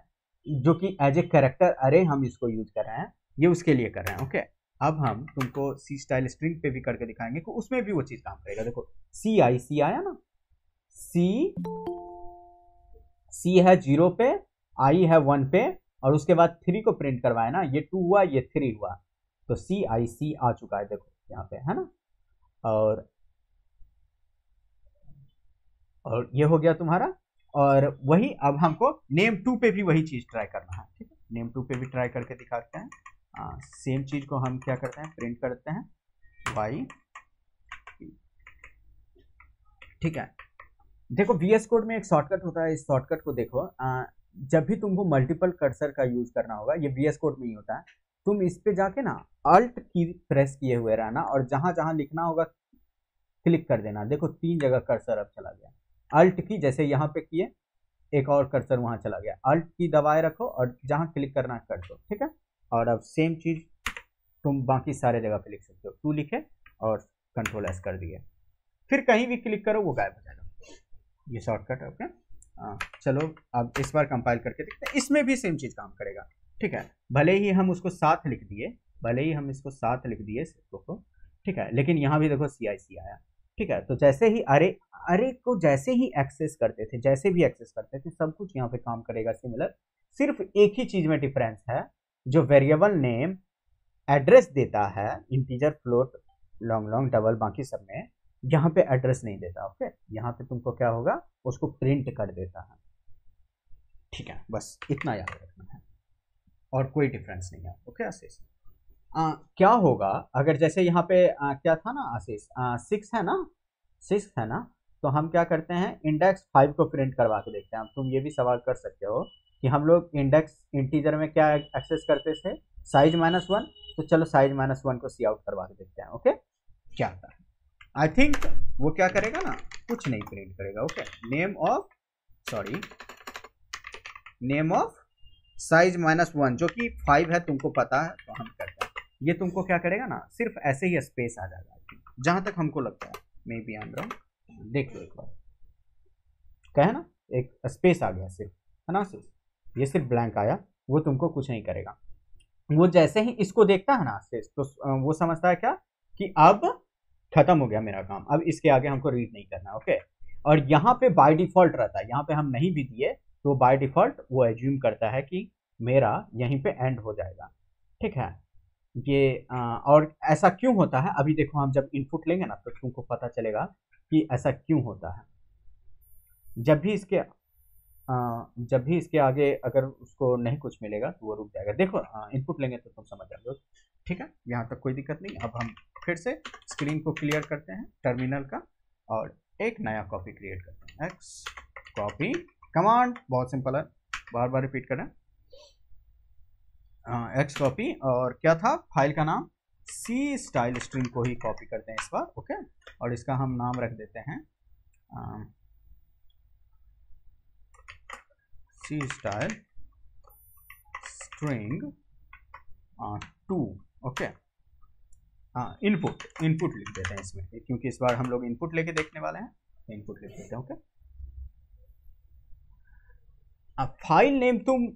Speaker 1: जो कि एज ए कैरेक्टर अरे हम इसको यूज कर रहे हैं, ये उसके लिए कर रहे हैं। ओके, अब हम तुमको सी स्टाइल स्ट्रिंग पे भी करके दिखाएंगे कि उसमें भी वो चीज काम करेगा। देखो सी आया ना, सी है 0 पे, आई है 1 पे, और उसके बाद 3 को प्रिंट करवाए ना, ये 2 हुआ ये 3 हुआ, तो सी आ चुका है, देखो यहाँ पे है ना। और ये हो गया तुम्हारा। और वही अब हमको नेम 2 पे भी वही चीज ट्राई करना है, ठीक है। नेम 2 पे भी ट्राई करके दिखाते हैं। सेम चीज को हम क्या करते हैं, प्रिंट करते हैं वाई, ठीक है। देखो VS कोड में एक शॉर्टकट होता है, इस शॉर्टकट को देखो। जब भी तुमको मल्टीपल कर्सर का यूज करना होगा, ये VS कोड में ही होता है, तुम इस पे जाके ना अल्ट की प्रेस किए हुए रहना, और जहां जहां लिखना होगा क्लिक कर देना। देखो 3 जगह कर्सर अब चला गया। अल्ट की जैसे यहाँ पे किए, एक और कर्सर वहां चला गया, अल्ट की दबाए रखो और जहां क्लिक करना कर दो, ठीक है। और अब सेम चीज तुम बाकी सारे जगह पे लिख सकते हो। 2 लिखे और कंट्रोल एस कर दिए, फिर कहीं भी क्लिक करो वो गायब हो जाएगा। ये शॉर्टकट है। ओके, चलो अब इस बार कंपाइल करके देखते हैं, इसमें भी सेम चीज काम करेगा, ठीक है। भले ही हम उसको 7 लिख दिए, भले ही हम इसको 7 लिख दिए को, ठीक है, लेकिन यहाँ भी देखो सी आया, ठीक है। तो जैसे ही अरे को जैसे ही एक्सेस करते थे, जैसे भी एक्सेस करते थे, सब कुछ यहाँ पे काम करेगा सिमिलर। सिर्फ एक ही चीज में डिफरेंस है, जो वेरिएबल नेम एड्रेस देता है, इंटीजर, फ्लोट, लॉन्ग, डबल, बाकी सब में यहाँ पे एड्रेस नहीं देता। ओके, यहाँ पे तुमको क्या होगा, उसको प्रिंट कर देता है, ठीक है। बस इतना याद रखना है और कोई डिफरेंस नहीं है। ओके आशीष, क्या होगा अगर जैसे यहाँ पे क्या था ना आशीष, 6 है ना, 6 है ना, तो हम क्या करते हैं, इंडेक्स 5 को प्रिंट करवा के देखते हैं। अब तुम ये भी सवाल कर सकते हो कि हम लोग इंडेक्स इंटीजर में क्या एक्सेस करते थे, साइज -1, तो चलो साइज -1 को सी आउट करवा के देखते हैं। ओके, क्या आता है, आई थिंक वो क्या करेगा ना, कुछ नहीं प्रिंट करेगा। ओके, नेम ऑफ साइज -1 जो कि 5 है, तुमको पता है, तो हम करते हैं। ये तुमको क्या करेगा ना, सिर्फ ऐसे ही स्पेस आ जाएगा, जहां तक हमको लगता है, maybe I am wrong, देख लो एक बार, क्या है ना, एक स्पेस आ गया सिर्फ, है ना सिर्फ, ये सिर्फ ब्लैंक आया, वो तुमको कुछ नहीं करेगा। वो जैसे ही इसको देखता है ना सिर्फ, तो वो समझता है क्या कि अब खत्म हो गया मेरा काम, अब इसके आगे हमको रीड नहीं करना। ओके, और यहाँ पे बाय डिफॉल्ट रहता है, यहाँ पे हम नहीं भी दिए तो बाय डिफॉल्ट वो एज्यूम करता है कि मेरा यहीं पे एंड हो जाएगा, ठीक है। ये और ऐसा क्यों होता है, अभी देखो हम जब इनपुट लेंगे ना तो तुमको पता चलेगा कि ऐसा क्यों होता है। जब भी इसके आगे अगर उसको नहीं कुछ मिलेगा तो वो रुक जाएगा। देखो इनपुट लेंगे तो तुम समझ जाओगे, ठीक है, यहाँ तक कोई दिक्कत नहीं। अब हम फिर से स्क्रीन को क्लियर करते हैं टर्मिनल का, और एक नया कॉपी क्रिएट करते हैं। एक्स कॉपी कमांड बहुत सिंपल है, बार बार रिपीट करना। एक्स कॉपी, और क्या था फाइल का नाम, सी स्टाइल स्ट्रिंग को ही कॉपी करते हैं इस बार। ओके, और इसका हम नाम रख देते हैं C style string 2। Okay, input लिख देते हैं इसमें, क्योंकि इस बार हम लोग इनपुट लेके देखने वाले हैं, इनपुट लिख देते हैं। ओके, फाइल नेम तुम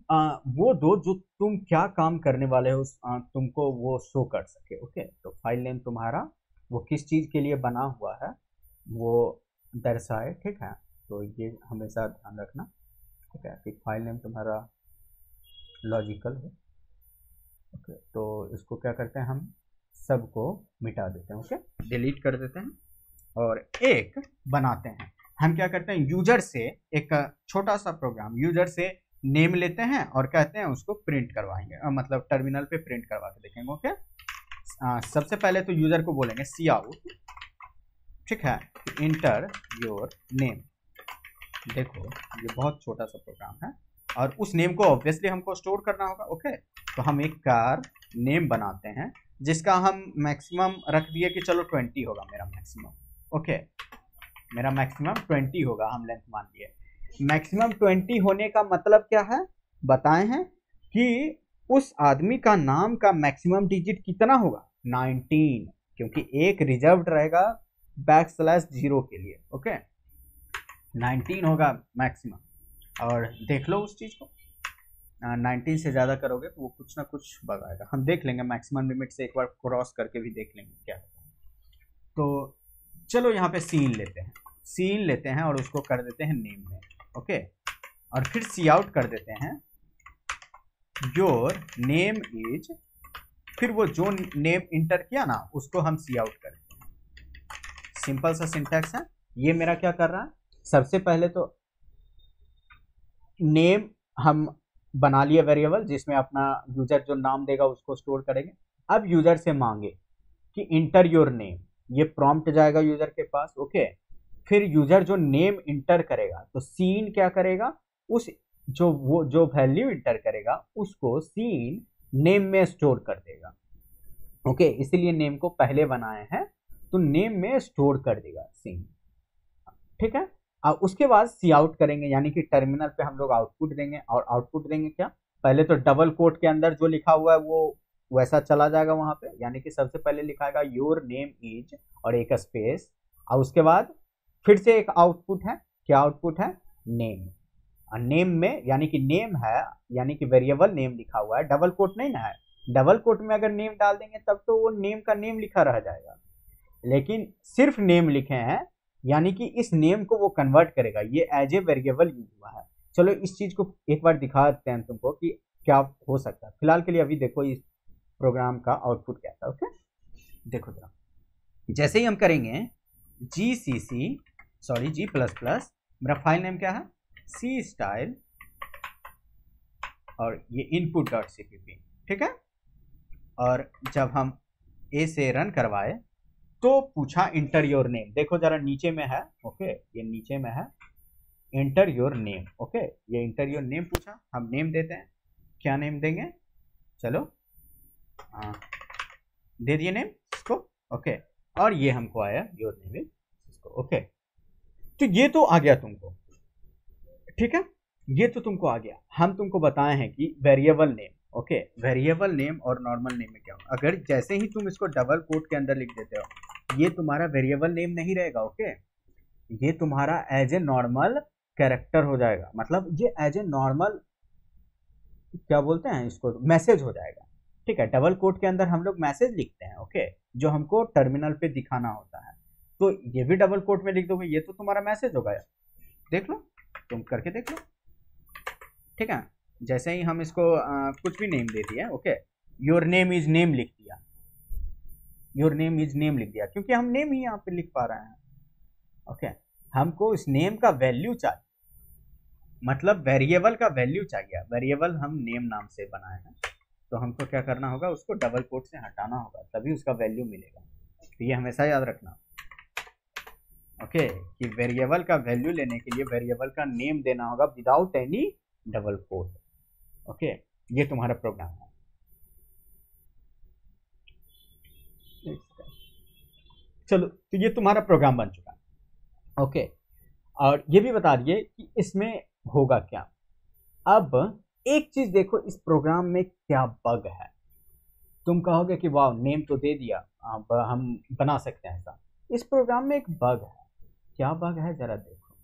Speaker 1: वो दो जो तुम क्या काम करने वाले हो, तुमको वो शो कर सके। ओके, तो फाइल नेम तुम्हारा वो किस चीज के लिए बना हुआ है वो दर्शाए, ठीक है। तो ये हमेशा ध्यान रखना, ठीक है, कि फाइल नेम तुम्हारा लॉजिकल है। ओके, तो इसको क्या करते हैं, हम सबको मिटा देते हैं। ओके, डिलीट कर देते हैं और एक बनाते हैं। हम क्या करते हैं, यूजर से एक छोटा सा प्रोग्राम, यूजर से नेम लेते हैं और कहते हैं उसको प्रिंट करवाएंगे, मतलब टर्मिनल पे प्रिंट करवा के देखेंगे। ओके, सबसे पहले तो यूजर को बोलेंगे सी आउट, ठीक है, इंटर योर नेम। देखो ये बहुत छोटा सा प्रोग्राम है और उस नेम को ऑब्वियसली हमको स्टोर करना होगा। ओके, तो हम एक कार नेम बनाते हैं जिसका हम मैक्सिमम रख दिए कि चलो 20 होगा मेरा मैक्सिमम। ओके, मेरा मैक्सिमम 20 होगा, हम लेंथ मान लिए। मैक्सिमम 20 होने का मतलब क्या है बताए हैं, कि उस आदमी का नाम का मैक्सिमम डिजिट कितना होगा, 19, क्योंकि एक रिजर्व्ड रहेगा \0 के लिए। ओके, 19 होगा मैक्सिमम, और देख लो उस चीज को, 19 से ज़्यादा करोगे तो वो कुछ ना कुछ बग आएगा। हम देख लेंगे मैक्सिमम लिमिट से एक बार क्रॉस करके भी देख लेंगे क्या होता है। तो चलो यहाँ पे सीन लेते हैं, सीन लेते हैं और उसको कर देते हैं नेम में। ओके, और फिर सी आउट कर देते हैं योर नेम इज, फिर वो जो नेम इंटर किया ना उसको हम सी आउट कर देते हैं। सिंपल सा सिंटैक्स है। ये मेरा क्या कर रहा है, सबसे पहले तो नेम हम बना लिए वेरिएबल जिसमें अपना यूजर जो नाम देगा उसको स्टोर करेंगे। अब यूजर से मांगे कि इंटर योर नेम, ये प्रॉम्प्ट जाएगा यूजर के पास। ओके, फिर यूजर जो नेम इंटर करेगा तो सीन क्या करेगा, उस जो वैल्यू इंटर करेगा उसको सीन नेम में स्टोर कर देगा। ओके, इसलिए नेम को पहले बनाए हैं तो नेम में स्टोर कर देगा सीन। ठीक है, और उसके बाद सी आउट करेंगे, यानी कि टर्मिनल पे हम लोग आउटपुट देंगे। और आउटपुट देंगे क्या, पहले तो डबल कोट के अंदर जो लिखा हुआ है वो वैसा चला जाएगा वहां पे, यानी कि सबसे पहले लिखाएगा योर नेम इज और एक स्पेस, और उसके बाद फिर से एक आउटपुट है। क्या आउटपुट है, नेम। और नेम में यानी कि नेम है, यानी कि वेरिएबल नेम लिखा हुआ है, डबल कोट नहीं ना है। डबल कोट में अगर नेम डाल देंगे तब तो वो नेम का नेम लिखा रह जाएगा, लेकिन सिर्फ नेम लिखे हैं यानी कि इस नेम को वो कन्वर्ट करेगा, ये एज ए वेरिएबल यूज हुआ है। चलो इस चीज को एक बार दिखा देते हैं तुमको कि क्या हो सकता है। फिलहाल के लिए अभी देखो इस प्रोग्राम का आउटपुट क्या था। ओके, देखो जरा, जैसे ही हम करेंगे जी प्लस प्लस, मेरा फाइल नेम क्या है, सी स्टाइल, और ये इनपुट डॉट सीपीपी। ठीक है, और जब हम ए से रन करवाए तो पूछा इंटर योर नेम, देखो जरा नीचे में है। ओके, ये नीचे में है इंटर योर नेम। ओके, ये इंटर योर नेम पूछा, हम नेम देते हैं। क्या नेम देंगे, चलो दे दिए नेम इसको। ओके, और ये हमको आया योर नेम इज इसको। ओके, तो ये तो आ गया तुमको। ठीक है, ये तो तुमको आ गया। हम तुमको बताए हैं कि variable name, okay, variable name और नॉर्मल नेम में क्या हो, अगर जैसे ही तुम इसको डबल कोट के अंदर लिख देते हो ये तुम्हारा वेरिएबल नेम नहीं रहेगा। ओके, ये तुम्हारा एज ए नॉर्मल कैरेक्टर हो जाएगा, मतलब ये एज ए नॉर्मल क्या बोलते हैं इसको, मैसेज हो जाएगा। ठीक है, डबल कोट के अंदर हम लोग मैसेज लिखते हैं। ओके, जो हमको टर्मिनल पे दिखाना होता है, तो ये भी डबल कोट में लिख दोगे, ये तो तुम्हारा मैसेज होगा। देख लो, तुम करके देख लो। ठीक है, जैसे ही हम इसको कुछ भी नेम दे दिया। Okay, your name is name लिख दिया, योर नेम इज नेम लिख दिया, क्योंकि हम नेम ही यहाँ पे लिख पा रहे हैं। ओके, हमको इस नेम का वैल्यू चाहिए, मतलब वेरिएबल का वैल्यू चाहिए। वेरिएबल हम नेम नाम से बनाए हैं, तो हमको क्या करना होगा, उसको डबल कोट से हटाना होगा, तभी उसका वैल्यू मिलेगा। तो ये हमेशा याद रखना। ओके, कि वेरिएबल का वैल्यू लेने के लिए वेरिएबल का नेम देना होगा without any double quote. Okay, ये तुम्हारा प्रोग्राम है। चलो, तो ये तुम्हारा प्रोग्राम बन चुका है। ओके, और ये भी बता दिए कि इसमें होगा क्या। अब एक चीज देखो, इस प्रोग्राम में क्या बग है। तुम कहोगे कि वाह, नेम तो दे दिया, अब हम बना सकते हैं ऐसा। इस प्रोग्राम में एक बग है। क्या बग है जरा देखो।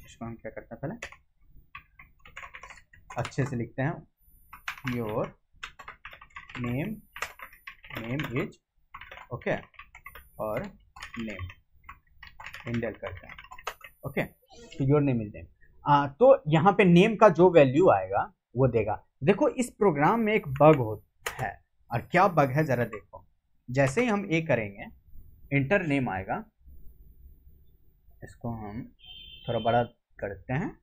Speaker 1: इसको हम क्या करते हैं, पहले अच्छे से लिखते हैं, योर नेम इज, ओके, और नेम इंडेल करते हैं। ओके, तो योर नेम इज नेम। तो यहाँ पे नेम का जो वैल्यू आएगा वो देगा। देखो, इस प्रोग्राम में एक बग होता है, और क्या बग है जरा देखो। जैसे ही हम ए करेंगे, इंटर नेम आएगा, इसको हम थोड़ा बड़ा करते हैं।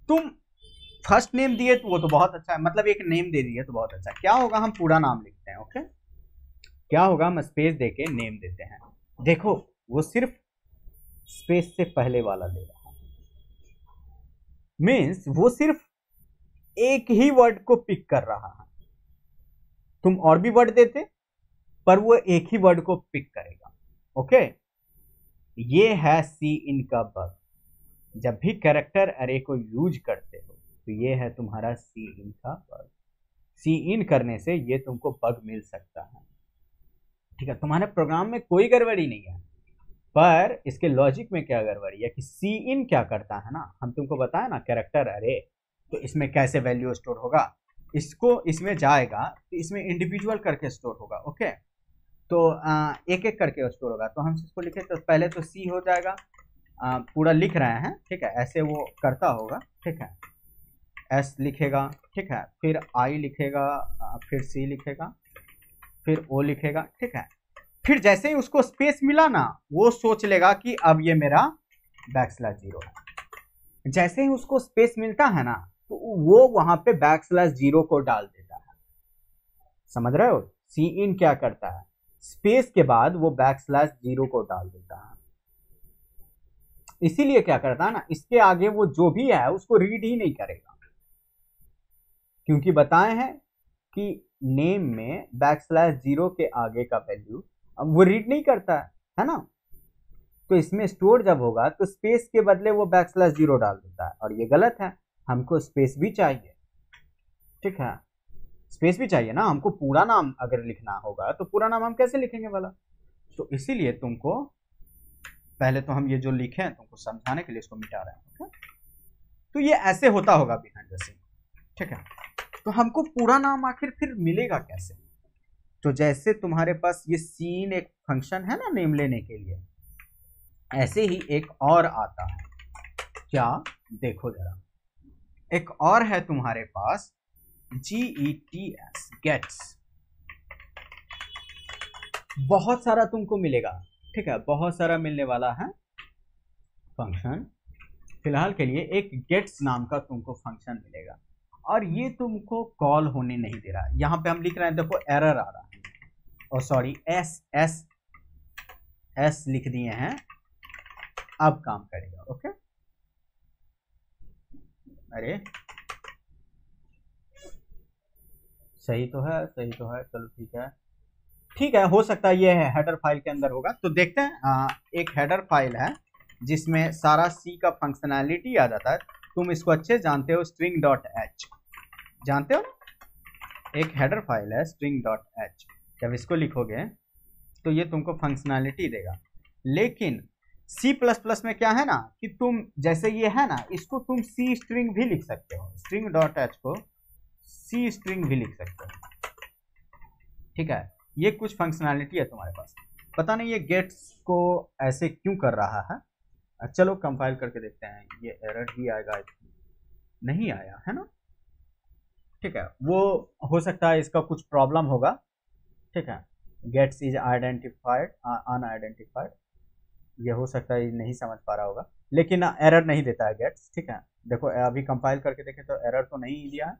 Speaker 1: तुम फर्स्ट नेम दिए तो वो तो बहुत अच्छा है, मतलब एक नेम दे दिए तो बहुत अच्छा है। क्या होगा, हम पूरा नाम लिखते हैं। ओके, क्या होगा, हम स्पेस देके नेम देते हैं। देखो, वो सिर्फ स्पेस से पहले वाला दे रहा है, मीन्स वो सिर्फ एक ही वर्ड को पिक कर रहा है। तुम और भी वर्ड देते पर वो एक ही वर्ड को पिक करेगा। ओके, ये है सी इन का बग। जब भी कैरेक्टर अरे को यूज करते हो तो ये है तुम्हारा सी इन का बग। सी इन करने से ये तुमको बग मिल सकता है। ठीक है, तुम्हारे प्रोग्राम में कोई गड़बड़ी नहीं है, पर इसके लॉजिक में क्या गड़बड़ी है कि सी इन क्या करता है ना, हम तुमको बताया ना, कैरेक्टर अरे तो इसमें कैसे वैल्यू स्टोर होगा, इसको इसमें जाएगा तो इसमें इंडिविजुअल करके स्टोर होगा। ओके, तो एक एक करके स्टोर होगा। तो हम इसको लिखे तो पहले तो सी हो जाएगा, पूरा लिख रहे हैं, ठीक है, ऐसे वो करता होगा, ठीक है, एस लिखेगा, ठीक है, फिर आई लिखेगा, फिर सी लिखेगा, फिर ओ लिखेगा, ठीक है। फिर जैसे ही उसको स्पेस मिला ना, वो सोच लेगा कि अब ये मेरा बैकस्लैश 0 है। जैसे ही उसको स्पेस मिलता है ना, तो वो वहां पे बैकस्लैश 0 को डाल देता है। समझ रहे हो, सी इन क्या करता है, स्पेस के बाद वो बैकस्लैश 0 को डाल देता है। इसीलिए क्या करता है ना, इसके आगे वो जो भी है उसको रीड ही नहीं करेगा, क्योंकि बताए हैं कि नेम में बैकस्लैश 0 के आगे का वैल्यू अब वो रीड नहीं करता है ना। तो इसमें स्टोर जब होगा तो स्पेस के बदले वो बैकस्लैश 0 डाल देता है, और ये गलत है। हमको स्पेस भी चाहिए, ठीक है, स्पेस भी चाहिए ना। हमको पूरा नाम अगर लिखना होगा तो पूरा नाम हम कैसे लिखेंगे वाला। तो इसीलिए तुमको पहले तो हम ये जो लिखे हैं तुमको समझाने के लिए इसको मिटा रहे हैं। ओके, तो ये ऐसे होता होगा बिहाइंड द सीन, ठीक है। तो हमको पूरा नाम आखिर फिर मिलेगा कैसे। तो जैसे तुम्हारे पास ये सीन एक फंक्शन है ना नेम लेने के लिए, ऐसे ही एक और आता है। क्या, देखो जरा, एक और है तुम्हारे पास GETS, गेट्स। बहुत सारा तुमको मिलेगा, ठीक है, बहुत सारा मिलने वाला है फंक्शन। फिलहाल के लिए एक गेट्स नाम का तुमको फंक्शन मिलेगा, और ये तुमको कॉल होने नहीं दे रहा। यहां पे हम लिख रहे हैं, देखो एरर आ रहा है, और सॉरी एस लिख दिए हैं, अब काम करेगा। ओके, अरे सही तो है, सही तो है, चलो ठीक है, ठीक है, हो सकता है ये है हेडर फाइल के अंदर होगा। तो देखते हैं, एक हेडर फाइल है जिसमें सारा सी का फंक्शनैलिटी आ जाता है। तुम इसको अच्छे जानते हो, string.h जानते हो ना, एक हेडर फाइल है string.h। जब इसको लिखोगे तो ये तुमको फंक्शनैलिटी देगा। लेकिन C++ में क्या है ना कि तुम जैसे ये है ना, इसको तुम C स्ट्रिंग भी लिख सकते हो, string.h को C स्ट्रिंग भी लिख सकते हो, ठीक है। ये कुछ फंक्शनैलिटी है तुम्हारे पास। पता नहीं ये गेट्स को ऐसे क्यों कर रहा है। चलो कंपाइल करके देखते हैं, ये एरर ही आएगा, नहीं आया है ना, ठीक है। वो हो सकता है इसका कुछ प्रॉब्लम होगा, ठीक है। गेट्स इज आइडेंटिफाइड अनआइडेंटिफाइड, ये हो सकता है नहीं समझ पा रहा होगा, लेकिन एरर नहीं देता है गेट्स, ठीक है। देखो अभी कंपाइल करके देखें तो एरर तो नहीं दिया है,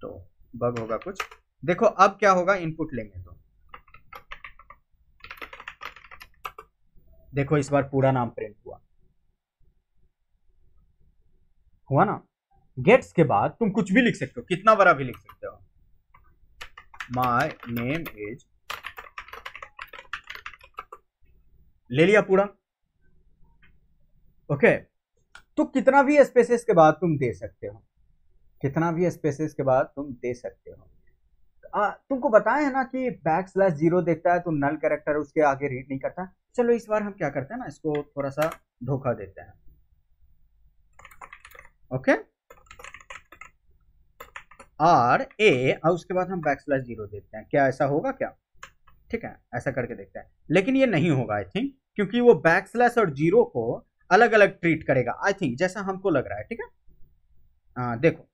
Speaker 1: तो बग होगा कुछ। देखो अब क्या होगा, इनपुट लेंगे तो देखो इस बार पूरा नाम प्रिंट हुआ ना। गेट्स के बाद तुम कुछ भी लिख सकते हो, कितना बड़ा भी लिख सकते हो, माय नेम इज, ले लिया पूरा। ओके, तो कितना भी स्पेसेस के बाद तुम दे सकते हो, कितना भी स्पेसेस के बाद तुम दे सकते हो। तुमको बताया है ना कि बैकस्लैश 0 देखता है तो नल कैरेक्टर उसके आगे रीड नहीं करता। चलो इस बार हम क्या करते हैं ना, इसको थोड़ा सा धोखा देते हैं। ओके, RA और उसके बाद हम बैकस्लैश 0 देते हैं, क्या ऐसा होगा क्या, ठीक है, ऐसा करके देखते हैं। लेकिन ये नहीं होगा आई थिंक, क्योंकि वो बैकस्लैश और 0 को अलग अलग ट्रीट करेगा आई थिंक, जैसा हमको लग रहा है, ठीक है। देखो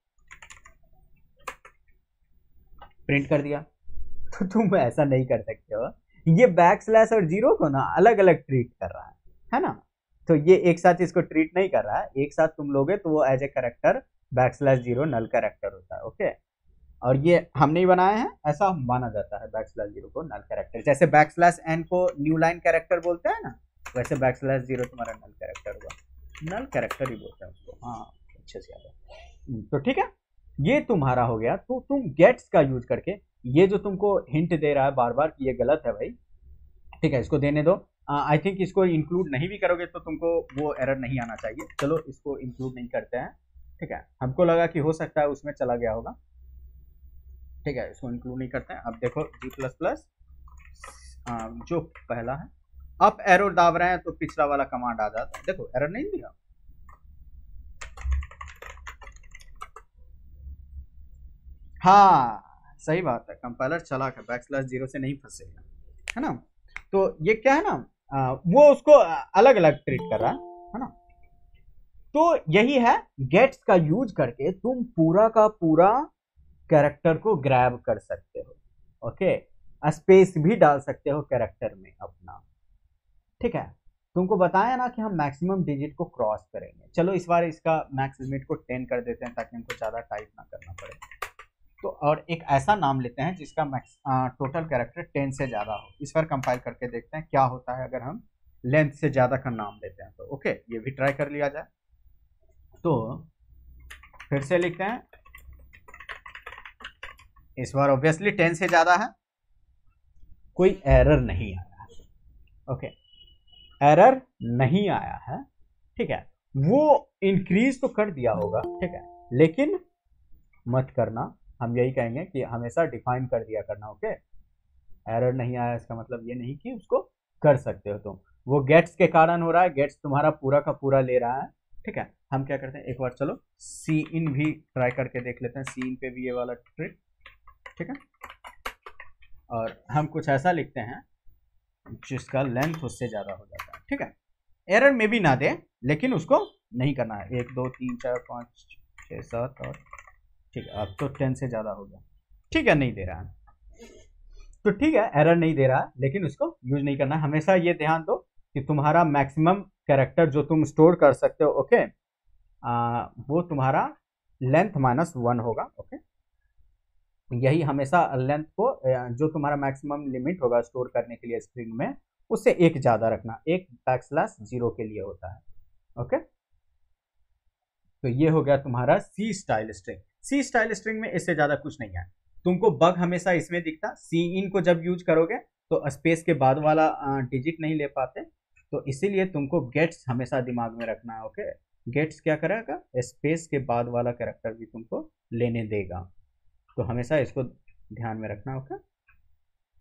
Speaker 1: प्रिंट कर दिया, तो तुम ऐसा नहीं कर सकते हो, ये बैकस्लैश और 0 को ना अलग अलग ट्रीट कर रहा है ना। तो ये एक साथ इसको ट्रीट नहीं कर रहा है, एक साथ तुम लोगे तो वो as a character backslash 0 null character होता है। ओके, और ये हम नहीं बनाए हैं, ऐसा माना जाता है बैकस्लैश 0 को नल कैरेक्टर। जैसे बैकस्लैश n को न्यू लाइन कैरेक्टर बोलते हैं ना, वैसे बैकस्लैश 0 तुम्हारा नल कैरेक्टर हुआ, नल कैरेक्टर ही बोलते हैं उसको, हाँ अच्छे से याद है। तो ठीक है, ये तुम्हारा हो गया। तो तुम गेट्स का यूज करके, ये जो तुमको हिंट दे रहा है बार बार कि ये गलत है भाई, ठीक है, इसको देने दो। आई थिंक इसको इंक्लूड नहीं भी करोगे तो तुमको वो एरर नहीं आना चाहिए। चलो इसको इंक्लूड नहीं करते हैं, ठीक है, हमको लगा कि हो सकता है उसमें चला गया होगा, ठीक है, इसको इंक्लूड नहीं करते हैं। अब देखो G++ जो पहला है, अप एरो दाब रहे हैं तो पिछला वाला कमांड आ जाता है, देखो एरर नहीं दिया। हाँ सही बात है, कंपाइलर चालाक है, बैकस्लैश 0 से नहीं फंसेगा, है ना। तो ये क्या है ना, वो उसको अलग अलग ट्रीट कर रहा है ना। तो यही है, गेट्स का यूज करके तुम पूरा का पूरा कैरेक्टर को ग्रैब कर सकते हो। ओके, स्पेस भी डाल सकते हो कैरेक्टर में अपना, ठीक है। तुमको बताया ना कि हम मैक्सिमम डिजिट को क्रॉस करेंगे। चलो इस बार इसका मैक्स लिमिट को 10 कर देते हैं ताकि हमको ज़्यादा टाइप ना करना पड़े। तो और एक ऐसा नाम लेते हैं जिसका मैक्स टोटल कैरेक्टर 10 से ज़्यादा हो। इस बार कंपाइल करके देखते हैं क्या होता है अगर हम लेंथ से ज़्यादा का नाम लेते हैं तो। ओके, ये भी ट्राई कर लिया जाए। तो फिर से लिखते हैं, इस बार ऑब्वियसली 10 से ज़्यादा है, कोई एरर नहीं आया है। ओके, एरर नहीं आया है, ठीक है। वो इंक्रीज तो कर दिया होगा, ठीक है, लेकिन मत करना, हम यही कहेंगे कि हमेशा डिफाइन कर दिया करना। ओके, एरर नहीं आया इसका मतलब ये नहीं कि उसको कर सकते हो तुम, वो गेट्स के कारण हो रहा है, गेट्स तुम्हारा पूरा का पूरा ले रहा है, ठीक है। हम क्या करते हैं, एक बार चलो सी इन भी ट्राई करके देख लेते हैं, सी इन पे भी ये वाला ट्रिक, ठीक है। और हम कुछ ऐसा लिखते हैं जिसका लेंथ उससे ज़्यादा हो जाता है, ठीक है। एरर में भी ना दे, लेकिन उसको नहीं करना है। 1 2 3 4 5 6 7 और ठीक है, अब तो 10 से ज़्यादा हो गया, ठीक है, नहीं दे रहा है तो ठीक है, एरर नहीं दे रहा है, लेकिन उसको यूज नहीं करना है। हमेशा ये ध्यान दो कि तुम्हारा मैक्सिमम कैरेक्टर जो तुम स्टोर कर सकते हो, ओके, वो तुम्हारा लेंथ -1 होगा। ओके, यही हमेशा लेंथ को जो तुम्हारा मैक्सिमम लिमिट होगा स्टोर करने के लिए स्ट्रिंग में, उससे एक ज़्यादा रखना, एक \0 के लिए होता है। ओके, तो ये हो गया तुम्हारा सी स्टाइल स्ट्रिंग। सी स्टाइल स्ट्रिंग में इससे ज़्यादा कुछ नहीं है। तुमको बग हमेशा इसमें दिखता, सी इन को जब यूज करोगे तो स्पेस के बाद वाला डिजिट नहीं ले पाते, तो इसीलिए तुमको गेट्स हमेशा दिमाग में रखना है। ओके, गेट्स क्या करेगा, स्पेस के बाद वाला कैरेक्टर भी तुमको लेने देगा, तो हमेशा इसको ध्यान में रखना। ओके,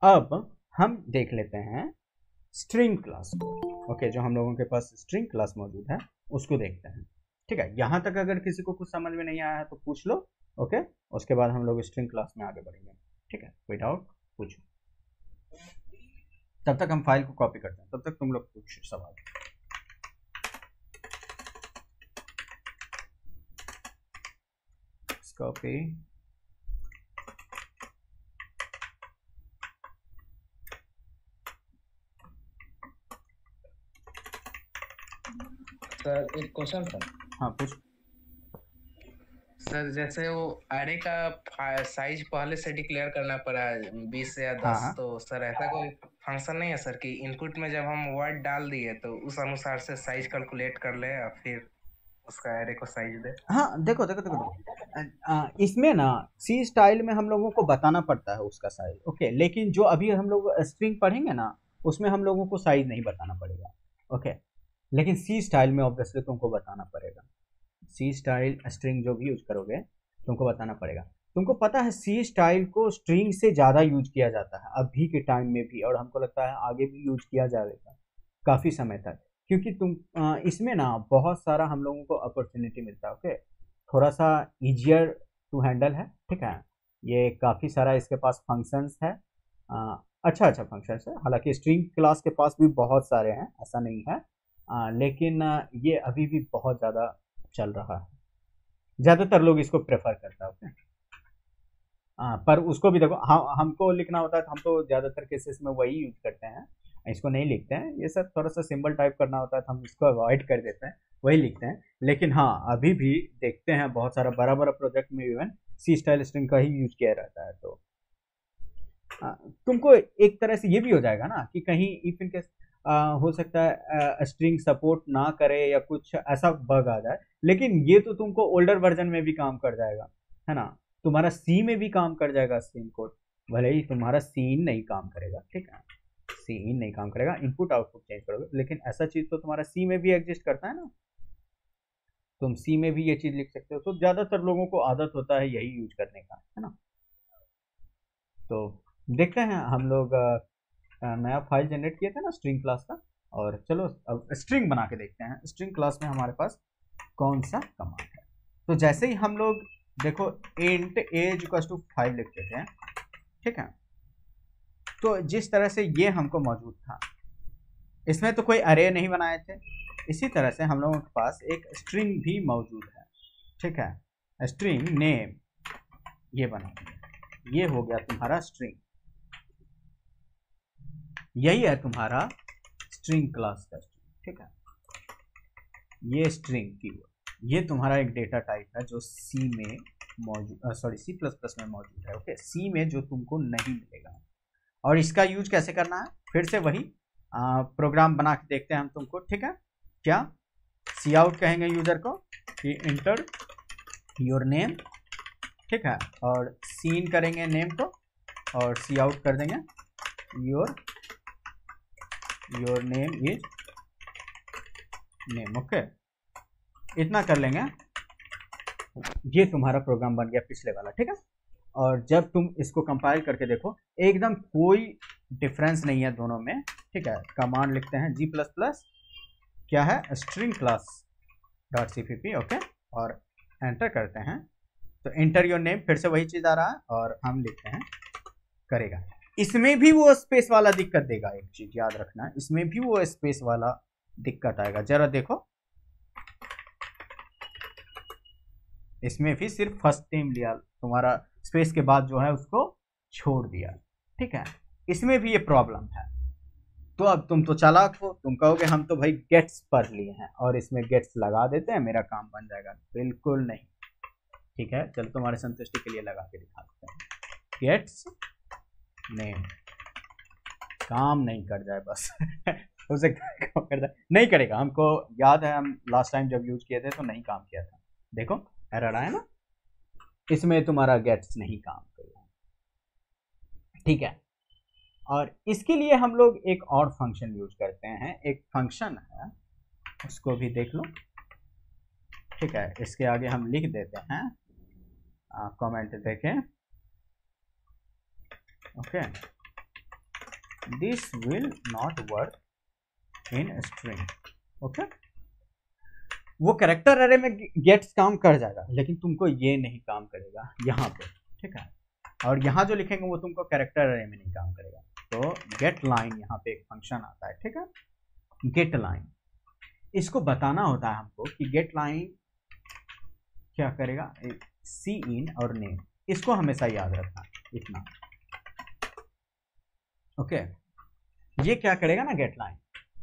Speaker 1: अब हम देख लेते हैं स्ट्रिंग क्लास को। ओके, जो हम लोगों के पास स्ट्रिंग क्लास मौजूद है उसको देखते हैं, ठीक है। यहाँ तक अगर किसी को कुछ समझ में नहीं आया है तो पूछ लो। ओके, उसके बाद हम लोग स्ट्रिंग क्लास में आगे बढ़ेंगे, ठीक है। कोई डाउट पूछो, तब तक हम फाइल को कॉपी करते हैं, तब तक तुम लोग पूछ सवाल। कॉपी,
Speaker 2: सर एक क्वेश्चन था।
Speaker 1: हाँ पूछ।
Speaker 2: सर जैसे वो एरे का साइज पहले से डिक्लेयर करना पड़ा है 20 या 10,
Speaker 1: हाँ
Speaker 2: तो सर ऐसा कोई फंक्शन नहीं है सर कि इनपुट में जब हम वर्ड डाल दिए तो उस अनुसार से साइज कैलकुलेट कर ले और फिर उसका एरे को साइज दे।
Speaker 1: हाँ, देखो देखो देखो देखो, इसमें ना सी स्टाइल में हम लोगों को बताना पड़ता है उसका साइज। ओके, लेकिन जो अभी हम लोग स्ट्रिंग पढ़ेंगे ना उसमें हम लोगों को साइज नहीं बताना पड़ेगा। ओके, लेकिन सी स्टाइल में ऑब्वियसली तुमको बताना पड़ेगा। सी स्टाइल स्ट्रिंग जो भी यूज करोगे तुमको बताना पड़ेगा। तुमको पता है सी स्टाइल को स्ट्रिंग से ज़्यादा यूज किया जाता है अभी के टाइम में भी, और हमको लगता है आगे भी यूज किया जाएगा काफ़ी समय तक, क्योंकि तुम इसमें ना बहुत सारा हम लोगों को अपॉर्चुनिटी मिलता है। ओके, थोड़ा सा इजियर टू हैंडल है, ठीक है। ये काफ़ी सारा इसके पास फंक्शंस है, अच्छा अच्छा फंक्शंस है। हालांकि स्ट्रिंग क्लास के पास भी बहुत सारे हैं, ऐसा नहीं है, लेकिन ये अभी भी बहुत ज़्यादा चल रहा है, ज़्यादातर लोग इसको प्रेफर करता है। ओके, पर उसको भी देखो, हमको लिखना होता है तो हम तो ज़्यादातर केसेस में वही यूज करते हैं, इसको नहीं लिखते हैं। ये सब थोड़ा सा सिंबल टाइप करना होता है तो हम इसको अवॉइड कर देते हैं, वही लिखते हैं। लेकिन हाँ, अभी भी देखते हैं बहुत सारा बड़ा बड़ा प्रोजेक्ट में इवन सी स्टाइल स्ट्रिंग का ही यूज किया रहता है। तो तुमको एक तरह से ये भी हो जाएगा ना कि कहीं इफ इन केस हो सकता है स्ट्रिंग सपोर्ट ना करे या कुछ ऐसा बग आ जाए, लेकिन ये तो तुमको ओल्डर वर्जन में भी काम कर जाएगा, है ना। तुम्हारा सी में भी काम कर जाएगा स्ट्रिंग कोड, भले ही तुम्हारा सीन नहीं काम करेगा, ठीक है, सीन नहीं काम करेगा, इनपुट आउटपुट चेंज करोगे, लेकिन ऐसा चीज तो तुम्हारा सी में भी एग्जिस्ट करता है ना, तुम सी में भी ये चीज लिख सकते हो। तो ज्यादातर लोगों को आदत होता है यही यूज करने का, है ना। तो देखते हैं हम लोग नया फाइल जनरेट किया था ना स्ट्रिंग क्लास का, और चलो अब स्ट्रिंग बना के देखते हैं स्ट्रिंग क्लास में हमारे पास कौन सा कमांड है। तो जैसे ही हम लोग देखो इंट एज इक्वल टू 5 लिख देते हैं, ठीक है। तो जिस तरह से ये हमको मौजूद था, इसमें तो कोई अरे नहीं बनाए थे, इसी तरह से हम लोगों के पास एक स्ट्रिंग भी मौजूद है, ठीक है। स्ट्रिंग नेम ये बना, ये हो गया तुम्हारा स्ट्रिंग, यही है तुम्हारा स्ट्रिंग क्लास का स्ट्रिंग, ठीक है। ये स्ट्रिंग कीवर्ड, ये तुम्हारा एक डेटा टाइप है जो सी में मौजूद, सॉरी सी प्लस प्लस में मौजूद है, ओके। सी में जो तुमको नहीं मिलेगा। और इसका यूज कैसे करना है, फिर से वही प्रोग्राम बना के देखते हैं हम तुमको, ठीक है। क्या सी आउट कहेंगे यूजर को कि इंटर योर नेम, ठीक है, और सी इन करेंगे नेम को, और सी आउट कर देंगे your name is name, okay. इतना कर लेंगे, ये तुम्हारा प्रोग्राम बन गया पिछले वाला, ठीक है। और जब तुम इसको कंपाइल करके देखो, एकदम कोई डिफरेंस नहीं है दोनों में, ठीक है। कमांड लिखते हैं जी प्लस प्लस, क्या है, string class dot cpp, okay, और एंटर करते हैं तो एंटर योर नेम, फिर से वही चीज आ रहा है, और हम लिखते हैं करेगा। इसमें भी वो स्पेस वाला दिक्कत देगा, एक चीज याद रखना, इसमें भी वो स्पेस वाला दिक्कत आएगा। जरा देखो, इसमें भी सिर्फ फर्स्ट नेम लिया, तुम्हारा स्पेस के बाद जो है उसको छोड़ दिया, ठीक है। इसमें भी ये प्रॉब्लम है। तो अब तुम तो चालाक हो, तुम कहोगे हम तो भाई गेट्स पढ़ लिए हैं और इसमें गेट्स लगा देते हैं, मेरा काम बन जाएगा। बिल्कुल नहीं, ठीक है। चलो तुम्हारे संतुष्टि के लिए लगा के दिखाते हैं, गेट्स नेम, काम नहीं कर जाए बस हो सकता है काम कर जाए, नहीं करेगा। हमको याद है, हम लास्ट टाइम जब यूज किए थे तो नहीं काम किया था। देखो एरर आया ना, इसमें तुम्हारा गेट्स नहीं काम करेगा, ठीक है। और इसके लिए हम लोग एक और फंक्शन यूज करते हैं, एक फंक्शन है, उसको भी देख लो, ठीक है। इसके आगे हम लिख देते हैं, कमेंट देखें, okay, this will not work in string, okay. वो कैरेक्टर अरे में गेट्स काम कर जाएगा, लेकिन तुमको ये नहीं काम करेगा यहाँ पे, ठीक है। और यहाँ जो लिखेंगे वो तुमको कैरेक्टर अरे में नहीं काम करेगा। तो गेट लाइन यहाँ पे एक फंक्शन आता है, ठीक है, गेट लाइन। इसको बताना होता है हमको कि गेट लाइन क्या करेगा, सी इन और नेम, इसको हमेशा याद रखना, इतना, ओके। ये क्या करेगा ना, गेट लाइन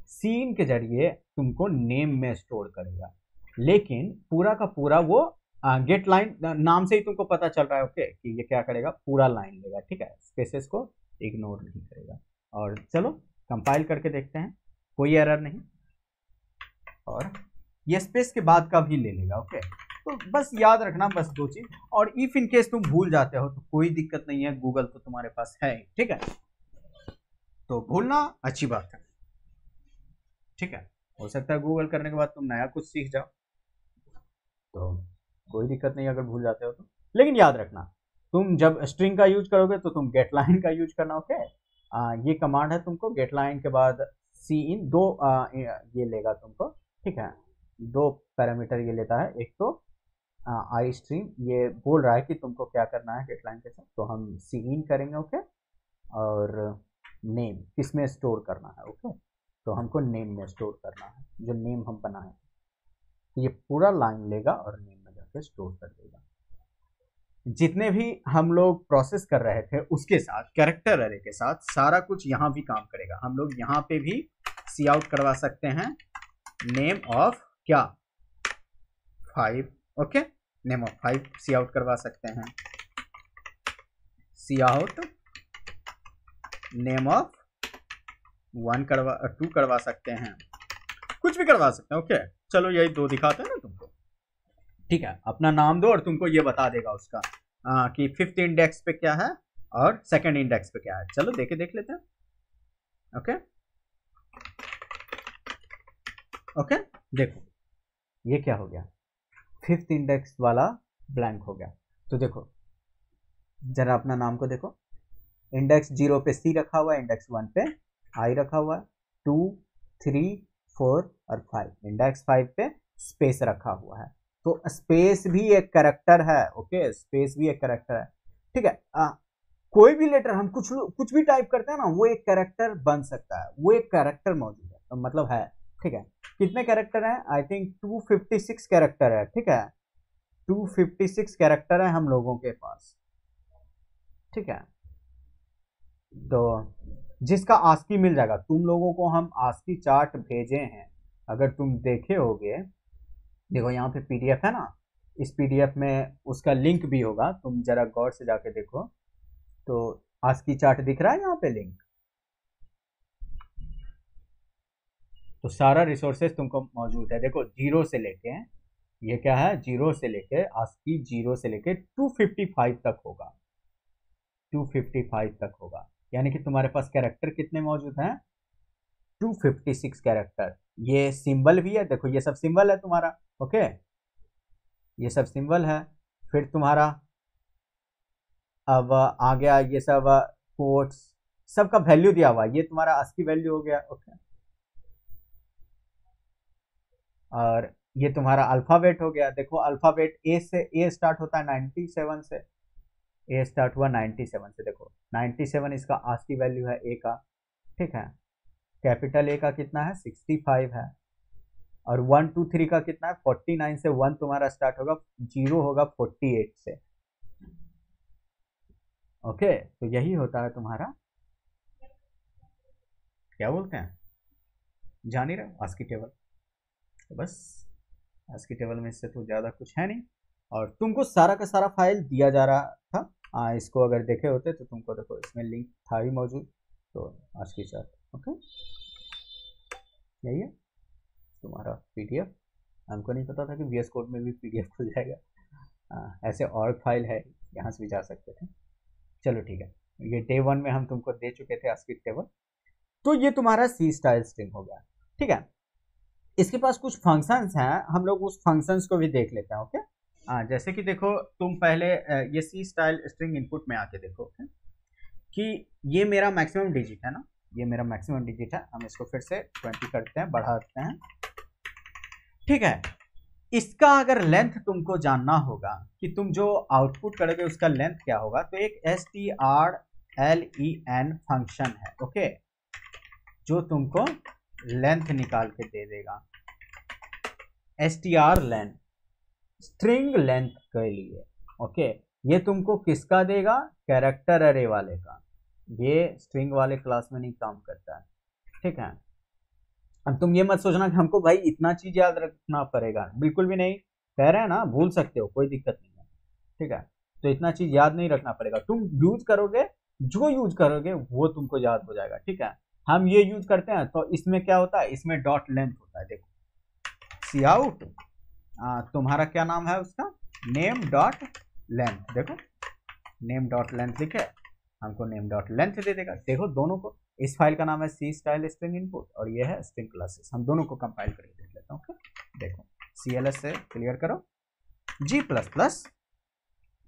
Speaker 1: सी इन के जरिए तुमको नेम में स्टोर करेगा, लेकिन पूरा का पूरा वो गेट लाइन नाम से ही तुमको पता चल रहा है, ओके, कि ये क्या करेगा, पूरा लाइन लेगा, ठीक है, स्पेसेस को इग्नोर नहीं करेगा। और चलो कंपाइल करके देखते हैं, कोई एरर नहीं, और ये स्पेस के बाद का भी ले लेगा, ओके। तो बस याद रखना, बस दो चीज। और इफ इन केस तुम भूल जाते हो तो कोई दिक्कत नहीं है, गूगल तो तुम्हारे पास है, ठीक है। तो भूलना अच्छी बात है, ठीक है। हो सकता है गूगल करने के बाद तुम नया कुछ सीख जाओ, तो कोई दिक्कत नहीं अगर भूल जाते हो तो। लेकिन याद रखना, तुम जब स्ट्रिंग का यूज करोगे तो तुम गेट लाइन का यूज करना, ओके। ये कमांड है तुमको, गेट लाइन के बाद सी इन, दो ये लेगा तुमको, ठीक है, दो पैरामीटर ये लेता है। एक तो आई स्ट्रीम, ये बोल रहा है कि तुमको क्या करना है गेट लाइन के साथ, तो हम सी इन करेंगे, ओके। और नेम किस में स्टोर करना है, ओके, तो हमको नेम में स्टोर करना है, जो नेम हम बनाए, तो ये पूरा लाइन लेगा और नेम में जाके स्टोर कर देगा। जितने भी हम लोग प्रोसेस कर रहे थे उसके साथ, कैरेक्टर अरे के साथ सारा कुछ यहाँ भी काम करेगा। हम लोग यहाँ पे भी सी आउट करवा सकते हैं, नेम ऑफ क्या, 5, okay, name of 5 cout करवा सकते हैं, सी आउट नेम ऑफ 1 करवा 2 करवा सकते हैं, कुछ भी करवा सकते हैं, ओके। चलो यही दो दिखाते हैं ना तुमको, ठीक है। अपना नाम दो और तुमको ये बता देगा उसका कि 5th इंडेक्स पे क्या है और 2nd इंडेक्स पे क्या है। चलो देख लेते हैं, ओके ओके। देखो ये क्या हो गया, 5th इंडेक्स वाला ब्लैंक हो गया। तो देखो जरा अपना नाम को देखो, इंडेक्स 0 पे सी रखा हुआ है, इंडेक्स 1 पे आई रखा हुआ है, 2, 3, 4 और 5, इंडेक्स 5 पे स्पेस रखा हुआ है। तो स्पेस भी एक कैरेक्टर है। ओके, स्पेस भी एक कैरेक्टर है। ठीक है, कोई भी लेटर हम कुछ भी टाइप करते हैं ना, वो एक कैरेक्टर बन सकता है, वो एक कैरेक्टर मौजूद है, तो मतलब है। ठीक है, कितने कैरेक्टर हैं? आई थिंक 256 कैरेक्टर है। ठीक है, 256 कैरेक्टर है हम लोगों के पास। ठीक है, तो जिसका आस्की मिल जाएगा, तुम लोगों को हम आस्की चार्ट भेजे हैं, अगर तुम देखे होगे, देखो यहाँ पे पीडीएफ है ना, इस पीडीएफ में उसका लिंक भी होगा, तुम जरा गौर से जाके देखो, तो आस्की चार्ट दिख रहा है यहाँ पे लिंक। तो सारा रिसोर्सेज तुमको मौजूद है। देखो जीरो से लेके, ये क्या है, जीरो से लेके आस्की जीरो से लेके 255 तक होगा, 255 तक होगा। यानी कि तुम्हारे पास कैरेक्टर कितने मौजूद हैं? 256 कैरेक्टर। ये सिंबल भी है, देखो ये सब सिंबल है तुम्हारा। ओके, ये सब सिंबल है। फिर तुम्हारा अब आ गया ये सब कोट्स, सबका वैल्यू दिया हुआ, ये तुम्हारा ASCII वैल्यू हो गया। ओके, और ये तुम्हारा अल्फाबेट हो गया। देखो अल्फाबेट ए से, ए स्टार्ट होता है 97 से, ए स्टार्ट हुआ 97 से। देखो 97 इसका ASCII वैल्यू है ए का। ठीक है, कैपिटल ए का कितना है? 65 है। और 1 2 3 का कितना है? 49 से 1 तुम्हारा स्टार्ट होगा, जीरो होगा 48 से। ओके, तो यही होता है तुम्हारा, क्या बोलते हैं, जान ही रहे हो, ASCII टेबल। तो बस ASCII टेबल में इससे तो ज़्यादा कुछ है नहीं, और तुमको सारा का सारा फाइल दिया जा रहा था। इसको अगर देखे होते तो तुमको देखो इसमें लिंक था ही मौजूद, तो ASCII चार्ट। ओके, यही है तुम्हारा पीडीएफ। हमको नहीं पता था कि VS कोड में भी पीडीएफ खुल जाएगा। ऐसे और फाइल है, यहाँ से भी जा सकते थे। चलो ठीक है, ये डे 1 में हम तुमको दे चुके थे ASCII टेबल। तो ये तुम्हारा सी स्टाइल स्ट्रिंग हो गया। ठीक है, इसके पास कुछ फंक्शंस हैं, हम लोग उस फंक्शंस को भी देख लेते हैं। ओके, जैसे कि देखो तुम पहले ये सी स्टाइल स्ट्रिंग इनपुट में आके देखो। ओके, कि ये मेरा मैक्सिमम डिजिट है ना, ये मेरा मैक्सिमम डिजिट है। हम इसको फिर से 20 करते हैं, बढ़ाते हैं। ठीक है, इसका अगर लेंथ तुमको जानना होगा कि तुम जो आउटपुट करोगे उसका लेंथ क्या होगा, तो एक strlen फंक्शन है। ओके, जो तुमको लेंथ निकाल के दे देगा। strlen स्ट्रिंग लेंथ के लिए। ओके, ये तुमको किसका देगा? कैरेक्टर अरे वाले का। ये स्ट्रिंग वाले क्लास में नहीं काम करता है। ठीक है, अब तुम ये मत सोचना कि हमको भाई इतना चीज याद रखना पड़ेगा, बिल्कुल भी नहीं। कह रहे हैं ना, भूल सकते हो, कोई दिक्कत नहीं है। ठीक है, तो इतना चीज याद नहीं रखना पड़ेगा, तुम यूज करोगे, जो यूज करोगे वो तुमको याद हो जाएगा। ठीक है, हम ये यूज करते हैं, तो इसमें क्या होता है, इसमें डॉट लेंथ होता है। देखो सी आउट, तुम्हारा क्या नाम है उसका? Name dot length. देखो नेम डॉट लेंथ लिखे, हमको नेम डॉट लेंथ दे देगा। देखो दोनों को, इस फाइल का नाम है सी स्टाइल स्ट्रिंग इनपुट, और ये है स्ट्रिंग क्लासेस। हम दोनों को कंपाइल करके देख लेते हैं। ओके, देखो CLS से क्लियर करो, G++,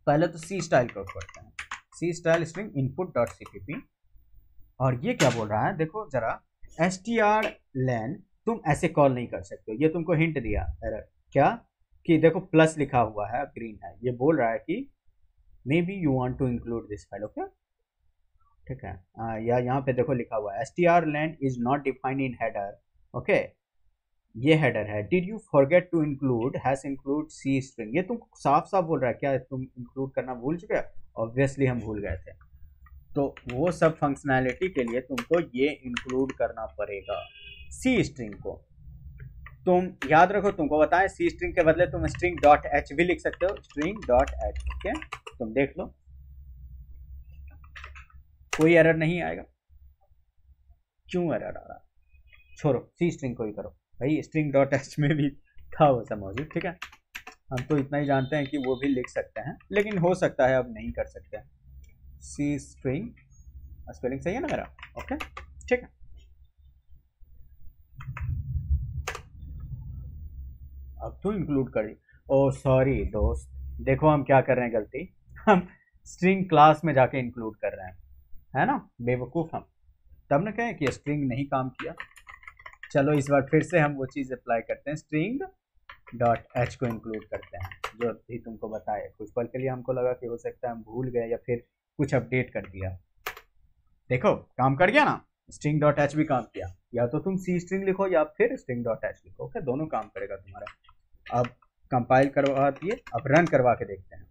Speaker 1: पहले तो सी स्टाइल को करते हैं, C style string input dot CPP। और ये क्या बोल रहा है, देखो जरा, strlen तुम ऐसे कॉल नहीं कर सकते हो, ये तुमको हिंट दिया एरर क्या, कि देखो प्लस लिखा हुआ है, ग्रीन है, ये बोल रहा है कि maybe you want to include this file. Okay, ठीक है, या यहाँ पे देखो लिखा हुआ है strlen is not defined in header. Okay, ये हेडर है। Did you forget to include hash include C string, ये तुमको साफ साफ बोल रहा है, क्या तुम इंक्लूड करना भूल चुके हो? ऑब्वियसली हम भूल गए थे। तो वो सब फंक्शनैलिटी के लिए तुमको ये इंक्लूड करना पड़ेगा सी स्ट्रिंग को। तुम याद रखो, तुमको बताएं, सी स्ट्रिंग के बदले तुम स्ट्रिंग डॉट एच भी लिख सकते हो, स्ट्रिंग डॉट एच। ओके, तुम देख लो, कोई एरर नहीं आएगा। क्यों एरर आ रहा? छोड़ो, सी स्ट्रिंग को ही करो भाई, स्ट्रिंग डॉट एच में भी था वो सब मौजूद। ठीक है, हम तो इतना ही जानते हैं कि वो भी लिख सकते हैं, लेकिन हो सकता है अब नहीं कर सकते हैं। सी स्ट्रिंग, स्पेलिंग सही है ना मेरा? ओके, ठीक है, अब तो इंक्लूड कर दी। ओ सॉरी दोस्त, देखो हम क्या कर रहे हैं गलती, हम स्ट्रिंग क्लास में जाके इंक्लूड कर रहे हैं, है ना, बेवकूफ़ हम। तब न कहें कि स्ट्रिंग नहीं काम किया। चलो इस बार फिर से हम वो चीज़ अप्लाई करते हैं, स्ट्रिंग .h को इंक्लूड करते हैं, जो भी तुमको बताए। कुछ पल के लिए हमको लगा कि हो सकता है हम भूल गए या फिर कुछ अपडेट कर दिया। देखो काम कर गया ना, string.h भी काम किया। या तो तुम सी स्ट्रिंग लिखो या फिर string.h लिखो, ओके, दोनों काम करेगा तुम्हारा। अब कंपाइल करवा दिए, अब रन करवा के देखते हैं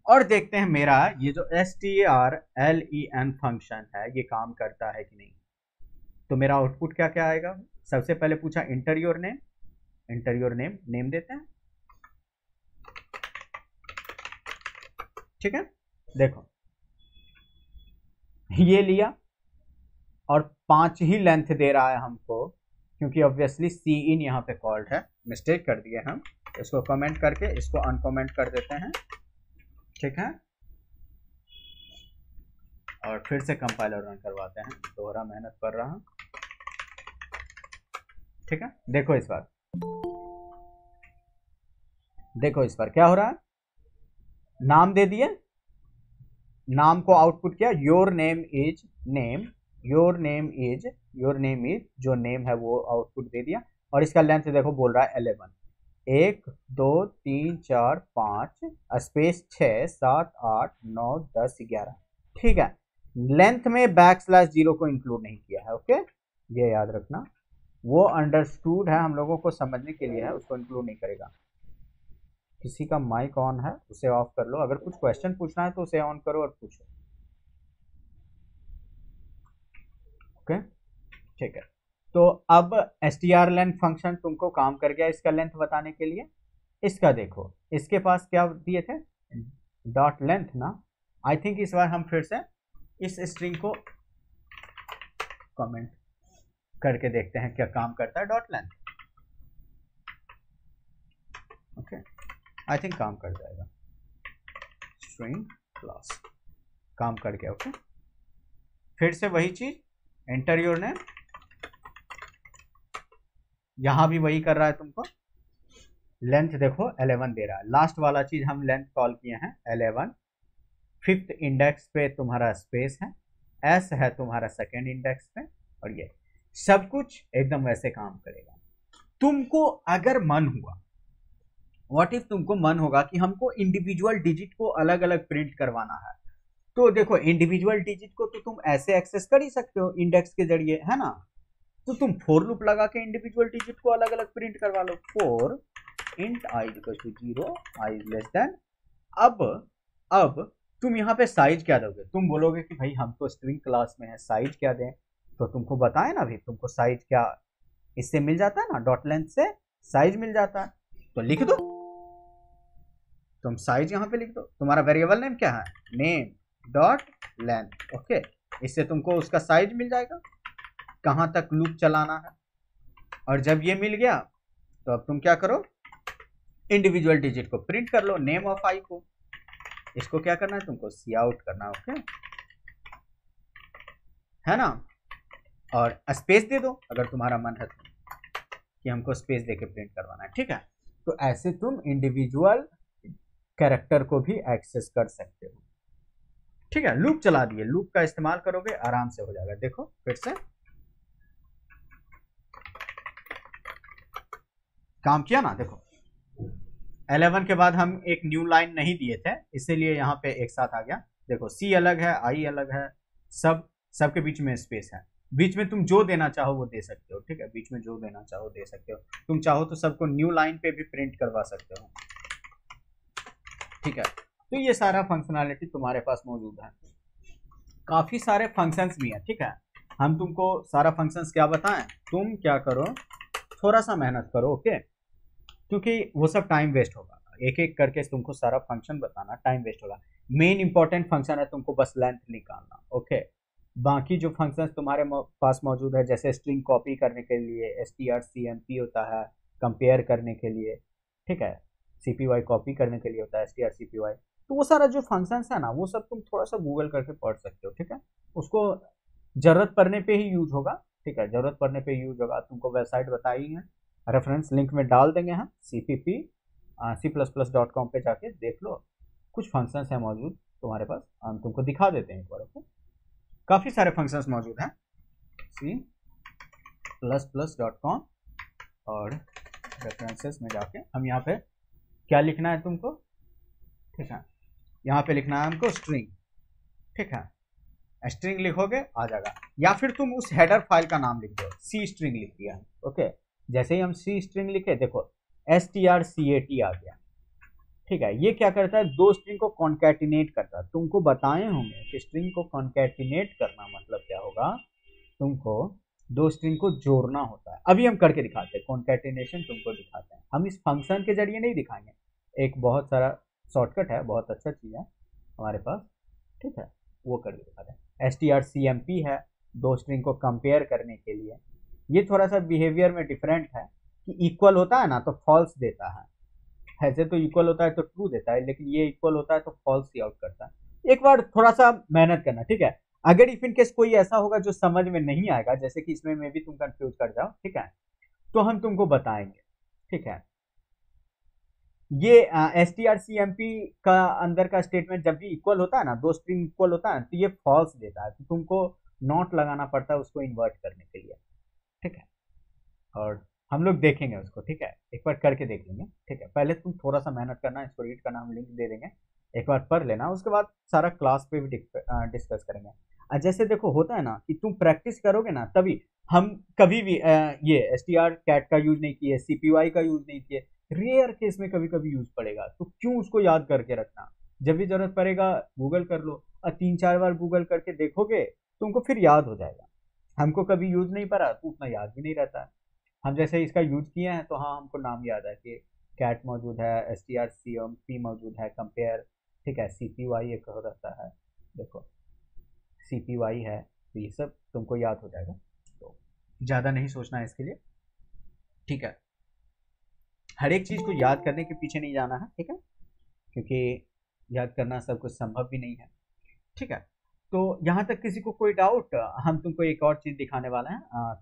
Speaker 1: और देखते हैं मेरा ये जो strlen फंक्शन है ये काम करता है कि नहीं। तो मेरा आउटपुट क्या क्या आएगा? सबसे पहले पूछा inter your name, inter your name, name देते हैं, ठीक है। देखो ये लिया और 5 ही लेंथ दे रहा है हमको, क्योंकि ऑब्वियसली सी इन यहाँ पे कॉल्ड है, मिस्टेक कर दिए हम। इसको कमेंट करके इसको अनकमेंट कर देते हैं, ठीक है। और फिर से कंपाइलर रन करवाते हैं, दोहरा मेहनत कर रहा हूँ, ठीक है। देखो इस बार, देखो इस बार क्या हो रहा है, नाम दे दिए, नाम को आउटपुट किया, your name is name, your name is, your name is, जो नेम है वो आउटपुट दे दिया। और इसका लेंथ देखो बोल रहा है 11, 1 2 3 4 5 स्पेस 6 7 8 9 10 11, ठीक है। लेंथ में \0 को इंक्लूड नहीं किया है, ओके, ये याद रखना। वो अंडरस्टूड है, हम लोगों को समझने के लिए है, उसको इंक्लूड नहीं करेगा। किसी का माइक ऑन है उसे ऑफ कर लो, अगर कुछ क्वेश्चन पूछना है तो उसे ऑन करो और पूछो, ओके, ठीक है। तो अब strlen फंक्शन तुमको काम कर गया इसका लेंथ बताने के लिए। इसका देखो, इसके पास क्या दिए थे, डॉट लेंथ ना। आई थिंक इस बार हम फिर से इस स्ट्रिंग को कमेंट करके देखते हैं क्या काम करता है dot length, okay, I think काम कर जाएगा। स्ट्रिंग क्लास काम कर गया, ओके। फिर से वही चीज, एंटर योर नेम, यहां भी वही कर रहा है तुमको। लेंथ देखो 11 दे रहा है, लास्ट वाला चीज हम लेंथ कॉल किए हैं 11। 5th इंडेक्स पे तुम्हारा स्पेस है, एस है तुम्हारा 2nd इंडेक्स पे, और ये सब कुछ एकदम वैसे काम करेगा। तुमको अगर मन हुआ, व्हाट इफ तुमको मन होगा कि हमको इंडिविजुअल डिजिट को अलग अलग प्रिंट करवाना है, तो देखो इंडिविजुअल डिजिट को तो तुम ऐसे एक्सेस कर ही सकते हो इंडेक्स के जरिए, है ना। तो तुम फोर लूप लगा के इंडिविजुअल डिजिट को अलग अलग प्रिंट करवा लो। For int i equal to 0, i less than. अब तुम यहाँ पे साइज क्या दोगे? तुम बोलोगे कि भाई हम तो स्ट्रिंग क्लास में है, साइज क्या दें? तो तुमको बताए ना अभी, तुमको साइज क्या इससे मिल जाता है ना, डॉट लेंथ से साइज मिल जाता है। तो लिख दो, तुम साइज यहाँ पे लिख दो। तुम्हारा वेरिएबल नेम क्या है? Name dot length, okay. इससे तुमको उसका साइज मिल जाएगा, कहां तक लूप चलाना है। और जब ये मिल गया तो अब तुम क्या करो, इंडिविजुअल डिजिट को प्रिंट कर लो, नेम ऑफ आई को। इसको क्या करना है तुमको, सी आउट करना, ओके, है ना। और स्पेस दे दो अगर तुम्हारा मन है तो, कि हमको स्पेस देके प्रिंट करवाना है, ठीक है। तो ऐसे तुम इंडिविजुअल कैरेक्टर को भी एक्सेस कर सकते हो, ठीक है। लूप चला दिए, लूप का इस्तेमाल करोगे आराम से हो जाएगा। देखो फिर से काम किया ना, देखो 11 के बाद हम एक न्यू लाइन नहीं दिए थे, इसीलिए यहाँ पे एक साथ आ गया। देखो सी अलग है, आई अलग है, सबके बीच में स्पेस है। बीच में तुम जो देना चाहो वो दे सकते हो, ठीक है, बीच में जो देना चाहो दे सकते हो। तुम चाहो तो सबको न्यू लाइन पे भी प्रिंट करवा सकते हो, ठीक है। तो ये सारा फंक्शनैलिटी तुम्हारे पास मौजूद है। काफी सारे फंक्शंस भी हैं, ठीक है। हम तुमको सारा फंक्शंस क्या बताएं, तुम क्या करो, थोड़ा सा मेहनत करो, ओके, क्योंकि वो सब टाइम वेस्ट होगा। एक एक करके तुमको सारा फंक्शन बताना टाइम वेस्ट होगा। मेन इंपॉर्टेंट फंक्शन है तुमको बस लेंथ निकालना, ओके। बाकी जो फंक्शंस तुम्हारे पास मौजूद है, जैसे स्ट्रिंग कॉपी करने के लिए strcmp होता है, कंपेयर करने के लिए, ठीक है, cpy कॉपी करने के लिए होता है strcpy। तो वो सारा जो फंक्शंस है ना, वो सब तुम थोड़ा सा गूगल करके पढ़ सकते हो, ठीक है। उसको जरूरत पड़ने पे ही यूज होगा, ठीक है, जरूरत पड़ने पे यूज होगा। तुमको वेबसाइट बताई है, रेफरेंस लिंक में डाल देंगे हम, cpp++.com पे जाके देख लो, कुछ फंक्शंस है मौजूद तुम्हारे पास, हम तुमको दिखा देते हैं एक बार, ओके। काफ़ी सारे फंक्शंस मौजूद हैं, c++.com और रेफरेंसेस में जाके हम यहाँ पे क्या लिखना है तुमको, ठीक है, यहाँ पे लिखना है हमको स्ट्रिंग, ठीक है, स्ट्रिंग लिखोगे आ जाएगा, या फिर तुम उस हेडर फाइल का नाम लिख दो, सी स्ट्रिंग लिख दिया, ओके। जैसे ही हम सी स्ट्रिंग लिखे देखो strcat आ गया, ठीक है। ये क्या करता है, दो स्ट्रिंग को कॉन्कैटिनेट करता है। तुमको बताए होंगे कि स्ट्रिंग को कॉन्कैटिनेट करना मतलब क्या होगा, तुमको दो स्ट्रिंग को जोड़ना होता है। अभी हम करके दिखाते हैं, कॉन्कैटिनेशन तुमको दिखाते हैं, हम इस फंक्शन के जरिए नहीं दिखाएंगे, एक बहुत सारा शॉर्टकट है, बहुत अच्छा चीज़ है हमारे पास, ठीक है, वो करके दिखाते हैं। strcmp है दो स्ट्रिंग को कंपेयर करने के लिए। ये थोड़ा सा बिहेवियर में डिफरेंट है कि इक्वल होता है ना तो फॉल्स देता है, ऐसे तो इक्वल होता है तो ट्रू देता है, लेकिन ये इक्वल होता है तो फॉल्स ही आउट करता है। एक बार थोड़ा सा मेहनत करना, ठीक है। अगर इफ इन केस कोई ऐसा होगा जो समझ में नहीं आएगा, जैसे कि इसमें में भी तुम कंफ्यूज कर जाओ, ठीक है, तो हम तुमको बताएंगे, ठीक है। ये strcmp का अंदर का स्टेटमेंट जब भी इक्वल होता है ना, दो स्ट्रिंग इक्वल होता है तो ये फॉल्स देता है, तो तुमको नॉट लगाना पड़ता है उसको इन्वर्ट करने के लिए, ठीक है। और हम लोग देखेंगे उसको, ठीक है, एक बार करके देख लेंगे, ठीक है। पहले तुम थोड़ा सा मेहनत करना, इसको रीड करना, हम लिंक दे देंगे, एक बार पढ़ लेना, उसके बाद सारा क्लास पे भी डिस्कस करेंगे। जैसे देखो होता है ना कि तुम प्रैक्टिस करोगे ना, तभी हम कभी भी ये strcat का यूज नहीं किए, cpy का यूज नहीं किए, रेयर केस में कभी कभी यूज पड़ेगा, तो क्यों उसको याद करके रखना, जब भी जरूरत पड़ेगा गूगल कर लो, और 3-4 बार गूगल करके देखोगे तुमको फिर याद हो जाएगा। हमको कभी यूज नहीं पड़ा तो उतना याद भी नहीं रहता है। हम जैसे इसका यूज किए हैं तो हाँ हमको नाम याद है कि कैट मौजूद है, strcmp मौजूद है, कंपेयर, ठीक है, cpy एक और रहता है, देखो cpy है, तो ये सब तुमको याद हो जाएगा, तो ज़्यादा नहीं सोचना है इसके लिए, ठीक है। हर एक चीज़ को याद करने के पीछे नहीं जाना है, ठीक है, क्योंकि याद करना सब कुछ संभव भी नहीं है, ठीक है। तो यहाँ तक किसी को कोई डाउट, हम तुमको एक और चीज़ दिखाने वाले हैं,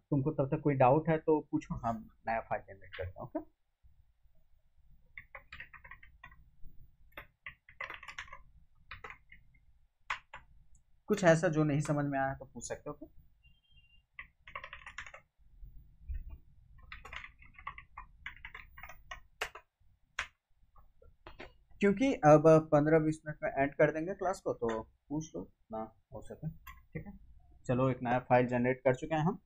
Speaker 1: तुमको तब तक कोई डाउट है तो पूछो, हम नया फाइल जनरेट करते हैं, ओके। कुछ ऐसा जो नहीं समझ में आया तो पूछ सकते हो, ओके। क्योंकि अब 15-20 मिनट में एंड कर देंगे क्लास को, तो पूछ लो ना हो सके, ठीक है। चलो एक नया फाइल जनरेट कर चुके हैं हम,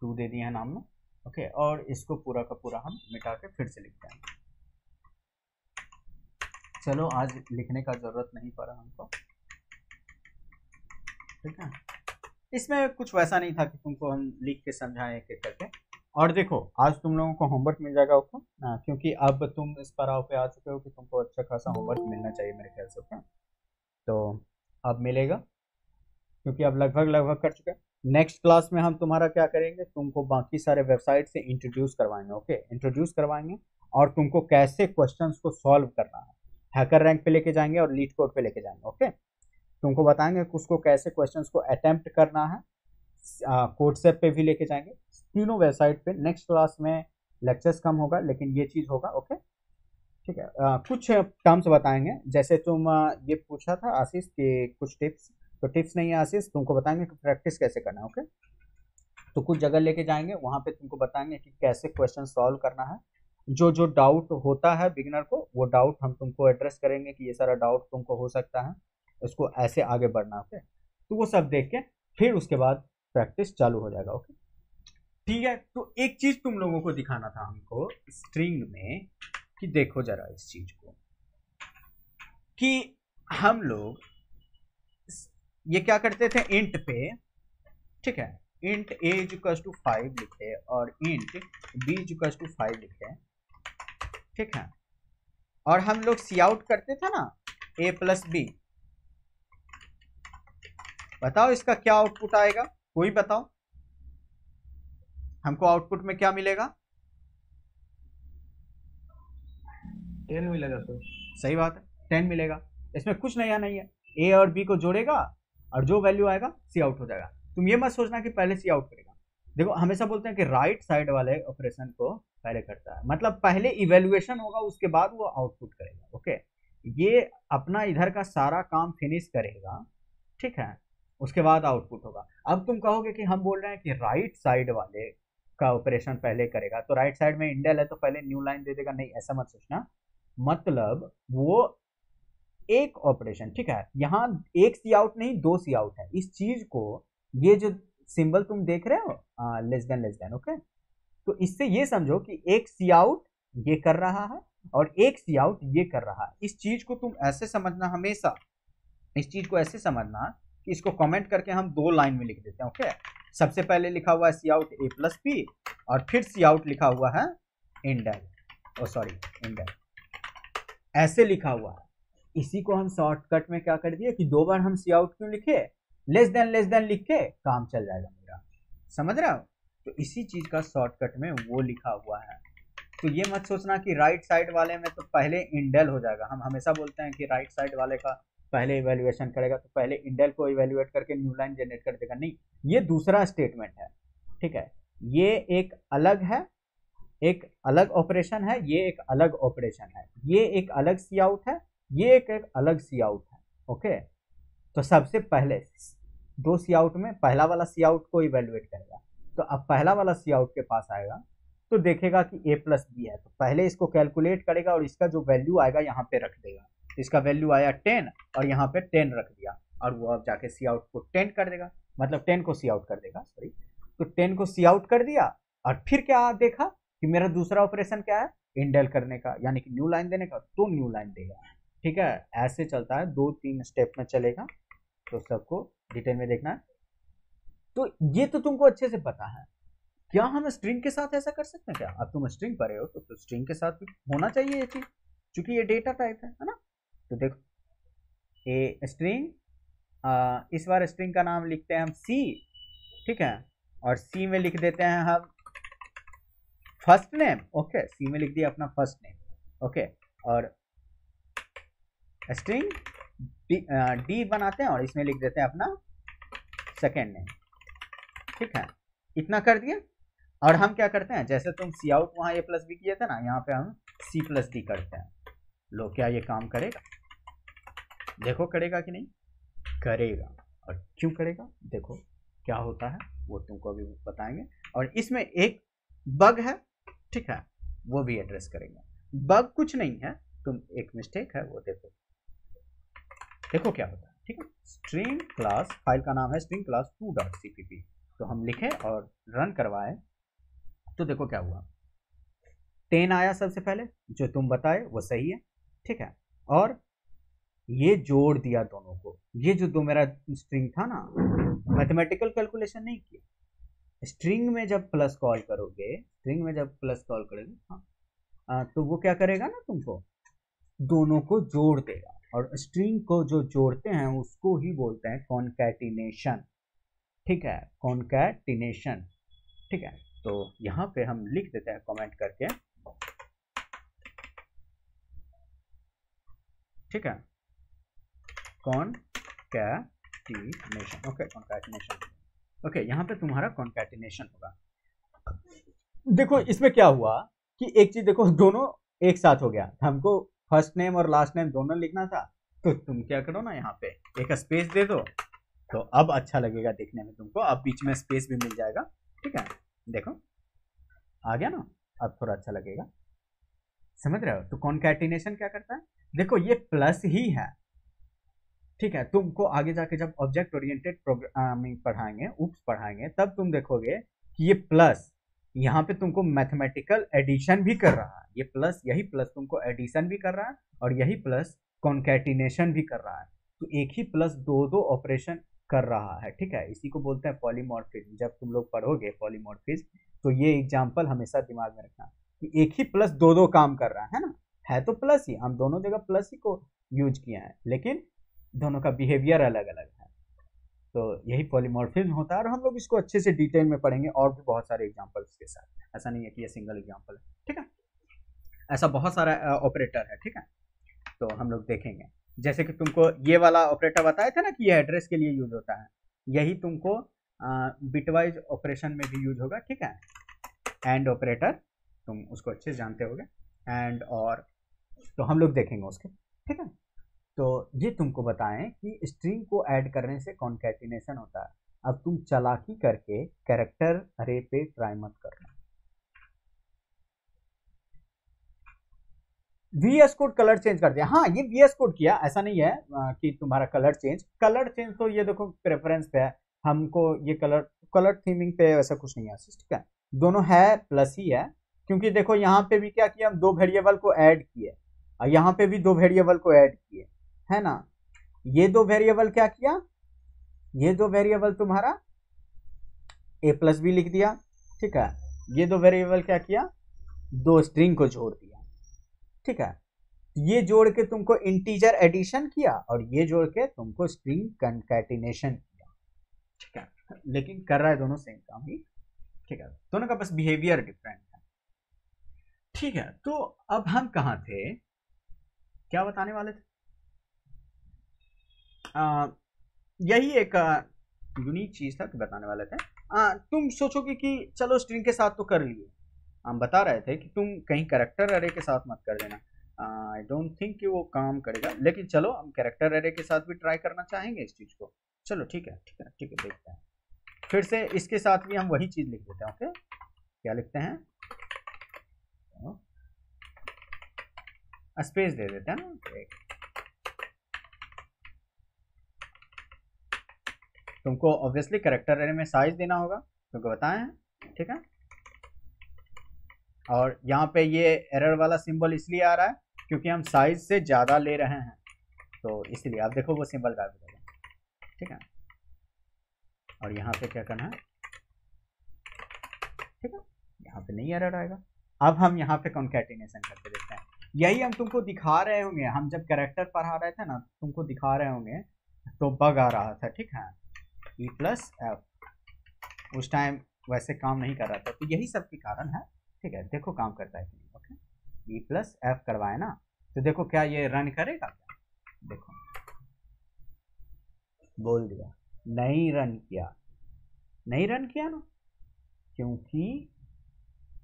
Speaker 1: 2 दे दिए हैं नाम में, ओके, और इसको पूरा का पूरा हम मिटा के फिर से लिखते हैं। चलो आज लिखने का जरूरत नहीं पड़ा हमको, ठीक है। इसमें कुछ वैसा नहीं था कि तुमको हम लिख के समझाएं एक एक करके। और देखो आज तुम लोगों को होमवर्क मिल जाएगा, ओके, क्योंकि अब तुम इस पड़ाव पे आ चुके हो कि तुमको अच्छा खासा होमवर्क मिलना चाहिए मेरे ख्याल से, ओके। तो अब मिलेगा, क्योंकि अब लगभग कर चुके हैं। नेक्स्ट क्लास में हम तुम्हारा क्या करेंगे, तुमको बाकी सारे वेबसाइट से इंट्रोड्यूस करवाएंगे, ओके, इंट्रोड्यूस करवाएंगे, और तुमको कैसे क्वेश्चंस को सॉल्व करना है, हैकर रैंक पे लेके जाएंगे और लीड कोड पे लेके जाएंगे, ओके। तुमको बताएंगे कि उसको कैसे क्वेश्चंस को अटेम्प्ट करना है, कोडसेप पे भी लेके जाएंगे, तीनों वेबसाइट पे। नेक्स्ट क्लास में लेक्चर्स कम होगा लेकिन ये चीज़ होगा, ओके, ठीक है। कुछ टर्म्स बताएंगे, जैसे तुम ये पूछा था आशीष कि कुछ टिप्स, तो टिप्स नहीं है आशीष, तुमको बताएंगे कि प्रैक्टिस कैसे करना है, ओके। तो कुछ जगह लेके जाएंगे, वहाँ पे तुमको बताएंगे कि कैसे क्वेश्चन सॉल्व करना है, जो जो डाउट होता है बिगिनर को, वो डाउट हम तुमको एड्रेस करेंगे कि ये सारा डाउट तुमको हो सकता है, उसको ऐसे आगे बढ़ना, ओके। तो वो सब देख के फिर उसके बाद प्रैक्टिस चालू हो जाएगा, ओके, ठीक है। तो एक चीज तुम लोगों को दिखाना था हमको स्ट्रिंग में, कि देखो जरा इस चीज को, कि हम लोग ये क्या करते थे इंट पे, ठीक है, इंट a इक्वल्स टू 5 लिखे और इंट b इक्वल्स टू 5 लिखे, ठीक है, और हम लोग सी आउट करते थे ना a प्लस b। बताओ इसका क्या आउटपुट आएगा, कोई बताओ हमको आउटपुट में क्या मिलेगा?
Speaker 2: 10 मिलेगा सर।
Speaker 1: सही बात है, 10 मिलेगा, इसमें कुछ नया नहीं है, ए और बी को जोड़ेगा और जो वैल्यू आएगा सी आउट हो जाएगा। तुम ये मत सोचना कि पहले सी आउट करेगा, देखो हमेशा बोलते हैं कि राइट साइड वाले ऑपरेशन को पहले करता है, मतलब पहले इवेल्युएशन होगा उसके बाद वो आउटपुट करेगा, ओके। ये अपना इधर का सारा काम फिनिश करेगा, ठीक है, उसके बाद आउटपुट होगा। अब तुम कहोगे कि हम बोल रहे हैं कि राइट साइड वाले का ऑपरेशन पहले करेगा। तो राइट साइड में इंडेल है तो पहले न्यू लाइन दे देगा, नहीं ऐसा मत सोचना, मतलब वो एक ऑपरेशन, ठीक है, यहाँ एक सी आउट नहीं दो सी आउट है। इस चीज को, ये जो सिंबल तुम देख रहे हो लेस देन, ओके, तो इससे ये समझो कि एक सी आउट ये कर रहा है और एक सी आउट ये कर रहा है। इस चीज को तुम ऐसे समझना, हमेशा इस चीज को ऐसे समझना कि इसको कमेंट करके हम दो लाइन में लिख देते हैं, ओके। सबसे पहले लिखा हुआ है सी आउट ए प्लस पी और फिर सी आउट लिखा हुआ है इंडेल, ओ सॉरी इंडेल, ऐसे लिखा हुआ है। इसी को हम शॉर्टकट में क्या कर दिए कि दो बार हम सी आउट क्यों लिखे, लेस देन लिख के काम चल जाएगा मेरा, समझ रहे हो। तो इसी चीज का शॉर्टकट में वो लिखा हुआ है। तो ये मत सोचना कि राइट साइड वाले में तो पहले इंडेल हो जाएगा। हम हमेशा बोलते हैं कि राइट साइड वाले का पहले इवेल्युएशन करेगा तो पहले इंडेल को इवेल्युएट करके न्यू लाइन जनरेट कर देगा, नहीं, ये दूसरा स्टेटमेंट है, ठीक है। ये एक अलग है, एक अलग ऑपरेशन है, ये एक अलग ऑपरेशन है, ये एक अलग सी आउट है, ये एक अलग सी आउट है, ओके। तो सबसे पहले दो सी आउट में पहला वाला सी आउट को इवेल्युएट करेगा। तो अब पहला वाला सी आउट के पास आएगा तो देखेगा कि ए प्लस बी है, तो पहले इसको कैलकुलेट करेगा और इसका जो वैल्यू आएगा यहाँ पे रख देगा। इसका वैल्यू आया 10 और यहाँ पे 10 रख दिया और वो अब जाके सी आउट को 10 कर देगा, मतलब 10 को सी आउट कर देगा, सॉरी। तो 10 को सी आउट कर दिया और फिर क्या देखा कि मेरा दूसरा ऑपरेशन क्या है, इंडेल करने का, यानी कि न्यू लाइन देने का, तो न्यू लाइन देगा, ठीक है। ऐसे चलता है, 2-3 स्टेप में चलेगा, तो सबको डिटेल में देखना है। तो ये तो तुमको अच्छे से पता है। क्या हम स्ट्रिंग के साथ ऐसा कर सकते हैं क्या? अब तुम स्ट्रिंग पढ़े हो तो स्ट्रिंग के साथ भी होना चाहिए ये चीज, क्योंकि ये डेटा टाइप है ना। तो देखो ए स्ट्रिंग, इस बार स्ट्रिंग का नाम लिखते हैं हम सी, ठीक है, और सी में लिख देते हैं हम फर्स्ट नेम, ओके, सी में लिख दिया अपना फर्स्ट नेम, ओके, और स्ट्रिंग डी बनाते हैं और इसमें लिख देते हैं अपना सेकेंड नेम, ठीक है। इतना कर दिया और हम क्या करते हैं, जैसे तुम सी आउट वहां ए प्लस बी किए थे ना, यहाँ पे हम सी प्लस डी करते हैं। लो, क्या ये काम करेगा? देखो करेगा कि नहीं करेगा, और क्यों करेगा देखो क्या होता है, वो तुमको अभी बताएंगे। और इसमें एक बग है, ठीक है, वो भी एड्रेस करेंगे। बग कुछ नहीं है, तुम एक मिस्टेक है वो देखो, देखो क्या होता है, ठीक है। स्ट्रिंग क्लास, फाइल का नाम है स्ट्रिंग क्लास 2.cpp, तो हम लिखे और रन करवाए तो देखो क्या हुआ, 10 आया सबसे पहले, जो तुम बताए वो सही है, ठीक है। और ये जोड़ दिया दोनों को, ये जो दो मेरा स्ट्रिंग था ना, मैथमेटिकल कैलकुलेशन नहीं किया, स्ट्रिंग में जब प्लस कॉल करोगे, स्ट्रिंग में जब प्लस कॉल करोगे, हाँ, तो वो क्या करेगा ना, तुमको दोनों को जोड़ देगा। और स्ट्रिंग को जो जोड़ते हैं उसको ही बोलते हैं कॉन्कैटिनेशन, ठीक है, कॉन्कैटिनेशन, ठीक है। तो यहाँ पे हम लिख देते हैं कमेंट करके, ठीक है, कॉन्कैटिनेशन, ओके, कॉन्कैटिनेशन, ओके, यहाँ पे तुम्हारा कॉन्कैटिनेशन होगा। देखो इसमें क्या हुआ कि एक चीज देखो, दोनों एक साथ हो गया, हमको फर्स्ट नेम और लास्ट नेम दोनों लिखना था, तो तुम क्या करो ना, यहाँ पे एक स्पेस दे दो, तो अब अच्छा लगेगा देखने में तुमको, अब बीच में स्पेस भी मिल जाएगा, ठीक है। देखो आ गया ना, अब थोड़ा अच्छा लगेगा, समझ रहे हो। तो कॉन्कैटिनेशन क्या करता है, देखो ये प्लस ही है, ठीक है। तुमको आगे जाके जब ऑब्जेक्ट ओरिएंटेड प्रोग्रामिंग पढ़ाएंगे, उप्स पढ़ाएंगे, तब तुम देखोगे कि ये प्लस यहाँ पे तुमको मैथमेटिकल एडिशन भी कर रहा है, ये प्लस, यही प्लस तुमको एडिशन भी कर रहा है और यही प्लस कॉन्कैटिनेशन भी कर रहा है। तो एक ही प्लस दो दो ऑपरेशन कर रहा है, ठीक है। इसी को बोलते हैं पॉलीमॉर्फिज्म। जब तुम लोग पढ़ोगे पॉलीमॉर्फिज्म तो ये एग्जाम्पल हमेशा दिमाग में रखना कि एक ही प्लस दो दो काम कर रहा है ना, है तो प्लस ही, हम दोनों जगह प्लस ही को यूज किया है, लेकिन दोनों का बिहेवियर अलग अलग है। तो यही पॉलीमॉर्फिज्म होता है और हम लोग इसको अच्छे से डिटेल में पढ़ेंगे और भी बहुत सारे एग्जांपल्स के साथ, ऐसा नहीं है कि ये सिंगल एग्जांपल है, ठीक है। ऐसा बहुत सारा ऑपरेटर है, ठीक है, तो हम लोग देखेंगे। जैसे कि तुमको ये वाला ऑपरेटर बताया था ना कि ये एड्रेस के लिए यूज होता है, यही तुमको बिटवाइज ऑपरेशन में भी यूज होगा, ठीक है। एंड ऑपरेटर तुम उसको अच्छे से जानते होगे, एंड और, तो हम लोग देखेंगे उसके, ठीक है। तो ये तुमको बताएं कि स्ट्रिंग को ऐड करने से कॉन्कैटिनेशन होता है। अब तुम चालाकी करके कैरेक्टर अरे पे ट्राई मत करना, VS कोड कलर चेंज कर दिया, हाँ ये VS कोड किया, ऐसा नहीं है कि तुम्हारा कलर चेंज तो ये देखो प्रेफरेंस पे है, हमको ये कलर थीमिंग पे ऐसा कुछ नहीं है, ठीक है, दोनों है प्लस ही है, क्योंकि देखो यहाँ पे भी क्या किया, हम दो वेरिएबल को ऐड किए और यहाँ पे भी दो वेरिएबल को ऐड किए, है ना। ये दो वेरिएबल क्या किया, ये दो वेरिएबल तुम्हारा a प्लस बी लिख दिया, ठीक है, ये दो वेरिएबल क्या किया, दो स्ट्रिंग को जोड़ दिया, ठीक है, ये जोड़ के तुमको इंटीजर एडिशन किया और ये जोड़ के तुमको स्ट्रिंग कंकैटिनेशन किया, ठीक है, लेकिन कर रहा है दोनों सेम काम ही, ठीक है, दोनों का बस बिहेवियर डिफरेंट है, ठीक है। तो अब हम कहाँ थे, क्या बताने वाले थे, यही एक यूनिक चीज था कि बताने वाले थे। तुम सोचोगे कि चलो स्ट्रिंग के साथ तो कर लिए, हम बता रहे थे कि तुम कहीं कैरेक्टर एरे के साथ मत कर देना, आई डोंट थिंक कि वो काम करेगा, लेकिन चलो हम कैरेक्टर एरे के साथ भी ट्राई करना चाहेंगे इस चीज को, चलो ठीक है ठीक है ठीक है, देखते हैं, फिर से इसके साथ भी हम वही चीज लिख देते हैं, ओके, क्या लिखते हैं, स्पेस दे देते हैं ना, तुमको ऑब्वियसली कैरेक्टर एरे में साइज देना होगा, तुमको बताएं, ठीक है, और यहाँ पे ये एरर वाला सिंबल इसलिए आ रहा है क्योंकि हम साइज से ज़्यादा ले रहे हैं, तो इसलिए आप देखो वो सिंबल गायब हो जाएगा, ठीक है, और यहाँ पे क्या करना है, ठीक है, यहाँ पे नहीं एरर आएगा। अब हम यहाँ पे कॉन्कैटिनेशन करके देखते हैं, यही हम तुमको दिखा रहे होंगे, हम जब कैरेक्टर पढ़ा रहे थे ना तुमको दिखा रहे होंगे, तो बग आ रहा था, ठीक है, E प्लस एफ उस टाइम वैसे काम नहीं कर रहा था, तो यही सब के कारण है, ठीक है, देखो काम करता है कि नहीं, ओके, E प्लस एफ करवाए ना, तो देखो क्या ये रन करेगा क्या, देखो बोल दिया नहीं रन किया, नहीं रन किया ना, क्योंकि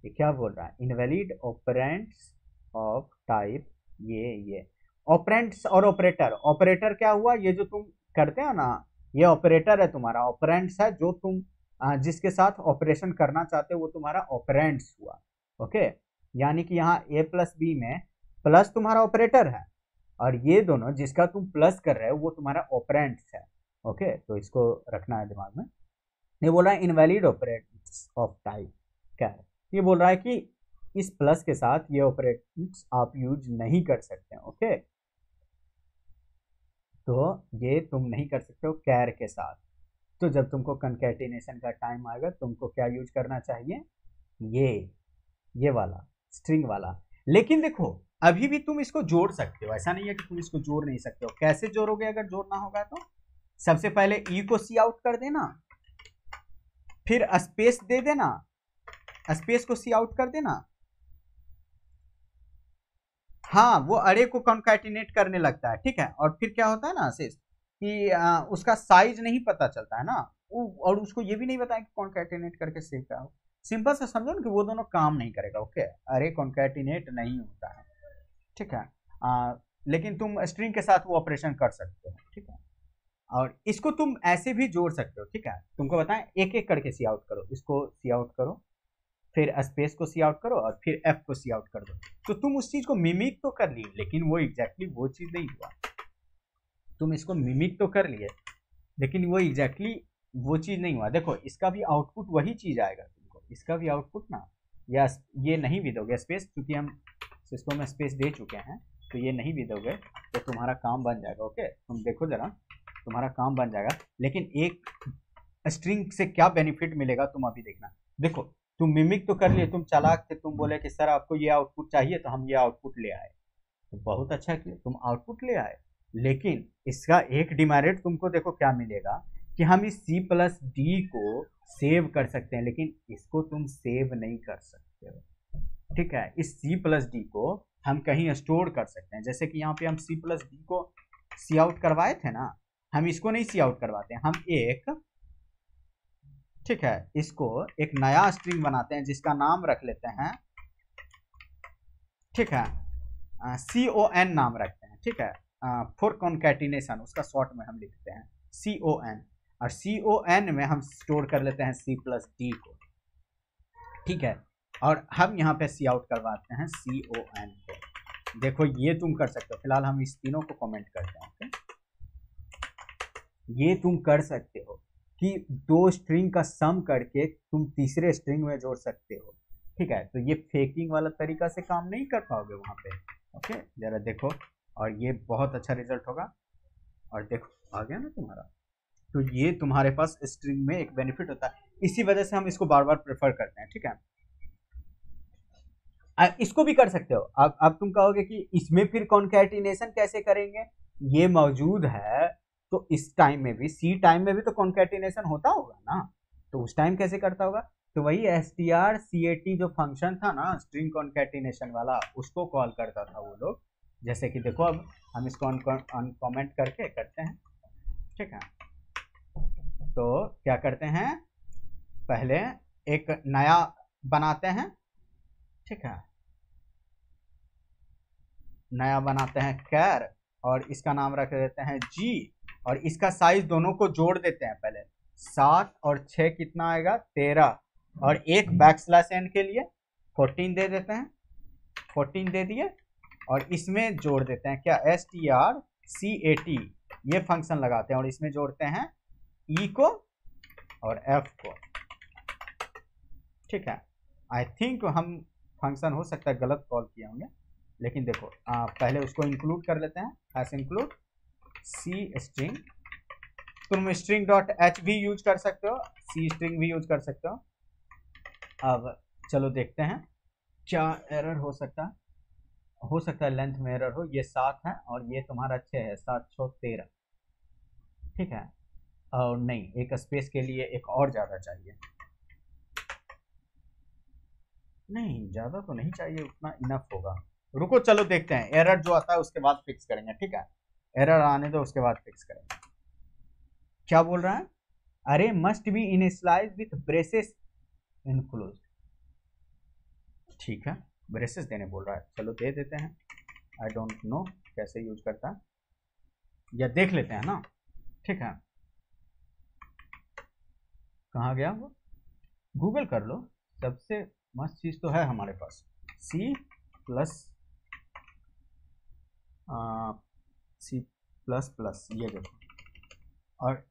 Speaker 1: ये क्या बोल रहा है, इनवैलिड ऑपरेंड्स ऑफ टाइप ये ऑपरेंड्स और ऑपरेटर क्या हुआ, ये जो तुम करते हो ना, ये ऑपरेटर है तुम्हारा, ऑपरेंड्स है जो तुम जिसके साथ ऑपरेशन करना चाहते हो वो तुम्हारा ऑपरेंड्स हुआ, ओके, यानी कि यहाँ a प्लस बी में प्लस तुम्हारा ऑपरेटर है और ये दोनों जिसका तुम प्लस कर रहे हो वो तुम्हारा ऑपरेंड्स है, ओके, तो इसको रखना है दिमाग में। ये बोल रहा है इनवैलिड ऑपरेंड्स ऑफ टाइप, क्या है, ये बोल रहा है कि इस प्लस के साथ ये ऑपरेटर्स आप यूज नहीं कर सकते, ओके, तो ये तुम नहीं कर सकते हो कैर के साथ, तो जब तुमको कंकैटिनेशन का टाइम आएगा तुमको क्या यूज करना चाहिए, ये वाला स्ट्रिंग वाला, लेकिन देखो अभी भी तुम इसको जोड़ सकते हो, ऐसा नहीं है कि तुम इसको जोड़ नहीं सकते हो, कैसे जोड़ोगे, अगर जोड़ना होगा तो सबसे पहले ई को सी आउट कर देना, फिर स्पेस दे देना, स्पेस को सी आउट कर देना, हाँ वो अरे को कॉन्कैटिनेट करने लगता है, ठीक है, और फिर क्या होता है ना शेष कि उसका साइज नहीं पता चलता है ना, और उसको ये भी नहीं बताया कि कॉन्कैटिनेट करके सेव क्या हो, सिंपल से समझो ना कि वो दोनों काम नहीं करेगा, ओके, अरे कॉन्कैटिनेट नहीं होता है, ठीक है, लेकिन तुम स्ट्रिंग के साथ वो ऑपरेशन कर सकते हो, ठीक है, और इसको तुम ऐसे भी जोड़ सकते हो, ठीक है, तुमको बताएं एक एक करके सी आउट करो, इसको सी आउट करो, फिर स्पेस को सी आउट करो और फिर एफ को सी आउट कर दो, तो तुम उस चीज को मिमिक तो कर लिए, लेकिन वो एग्जैक्टली वो चीज नहीं हुआ, तुम इसको मिमिक तो कर लिए लेकिन वो एग्जैक्टली वो चीज नहीं हुआ, देखो इसका भी आउटपुट वही चीज आएगा तुमको, इसका भी आउटपुट ना, या ये नहीं भी दोगे स्पेस, क्योंकि हम सिस्टम में स्पेस दे चुके हैं, तो ये नहीं भी दोगे तो तुम्हारा काम बन जाएगा, ओके, तुम देखो जरा तुम्हारा काम बन जाएगा, लेकिन एक स्ट्रिंग से क्या बेनिफिट मिलेगा तुम अभी देखना, देखो तुम मिमिक तो कर लिए, तुम चालाक थे, तुम बोले कि सर आपको ये आउटपुट चाहिए तो हम ये आउटपुट ले आए, तो बहुत अच्छा किया तुम आउटपुट ले आए, लेकिन इसका एक डिमेरिट तुमको देखो क्या मिलेगा कि हम इस C प्लस डी को सेव कर सकते हैं, लेकिन इसको तुम सेव नहीं कर सकते हो, ठीक है, इस C प्लस डी को हम कहीं स्टोर कर सकते हैं, जैसे कि यहाँ पे हम C प्लस डी को सी आउट करवाए थे ना, हम इसको नहीं सी आउट करवाते हैं, हम एक, ठीक है, इसको एक नया स्ट्रिंग बनाते हैं जिसका नाम रख लेते हैं, ठीक है, CON नाम रखते हैं, ठीक है, फॉर कॉन्कैटिनेशन उसका शॉर्ट में हम लिखते हैं CON, और CON में हम स्टोर कर लेते हैं C प्लस डी को, ठीक है, और हम यहाँ पे सी आउट करवाते हैं CON को, देखो ये तुम कर सकते हो, फिलहाल हम इस तीनों को कमेंट करते हैं। ओके, ये तुम कर सकते हो कि 2 स्ट्रिंग का सम करके तुम तीसरे स्ट्रिंग में जोड़ सकते हो। ठीक है, तो ये फेकिंग वाला तरीका से काम नहीं कर पाओगे वहां पे। ओके, जरा देखो, और ये बहुत अच्छा रिजल्ट होगा। और देखो आ गया ना तुम्हारा। तो ये तुम्हारे पास स्ट्रिंग में एक बेनिफिट होता है, इसी वजह से हम इसको बार बार प्रेफर करते हैं। ठीक है, इसको भी कर सकते हो। अब तुम कहोगे कि इसमें फिर कॉन्कैटिनेशन कैसे करेंगे, ये मौजूद है तो इस टाइम में भी, सी टाइम में भी तो कॉन्कैटिनेशन होता होगा ना, तो उस टाइम कैसे करता होगा, तो वही strcat जो फंक्शन था ना स्ट्रिंग कॉन्कैटिनेशन वाला, उसको कॉल करता था वो लोग। जैसे कि देखो अब हम इसको अनकमेंट करके करते हैं। ठीक है, तो क्या करते हैं, पहले एक नया बनाते हैं। ठीक है, नया बनाते हैं कैर, और इसका नाम रख देते हैं जी, और इसका साइज दोनों को जोड़ देते हैं। पहले 7 और 6 कितना आएगा, 13, और एक बैकस्लैश एन के लिए 14 दे देते हैं। 14 दे दिए, और इसमें जोड़ देते हैं क्या, strcat, ये फंक्शन लगाते हैं और इसमें जोड़ते हैं ई को और एफ को। ठीक है, आई थिंक हम फंक्शन हो सकता है गलत कॉल किए होंगे, लेकिन देखो पहले उसको इंक्लूड कर लेते हैं, एस इंक्लूड सी स्ट्रिंग। तुम स्ट्रिंग डॉट एच भी यूज कर सकते हो, सी स्ट्रिंग भी यूज कर सकते हो। अब चलो देखते हैं क्या एरर हो सकता है लेंथ में एरर हो। ये 7 है और ये तुम्हारा 6 है, 7 6 13। ठीक है, और नहीं, एक स्पेस के लिए एक और ज़्यादा चाहिए, नहीं ज़्यादा तो नहीं चाहिए, उतना इनफ होगा। रुको चलो देखते हैं, एरर जो आता है उसके बाद फिक्स करेंगे। ठीक है, एरर आने दो, उसके बाद फिक्स करेंगे। क्या बोल रहा है, array must be initialised with braces enclose. ठीक है, ब्रेसेस देने बोल रहा है, चलो दे देते हैं। आई डोंट नो कैसे यूज करता है, या देख लेते हैं ना। ठीक है, कहाँ गया वो, गूगल कर लो, सबसे मस्त चीज तो है हमारे पास, सी प्लस ये देखो, और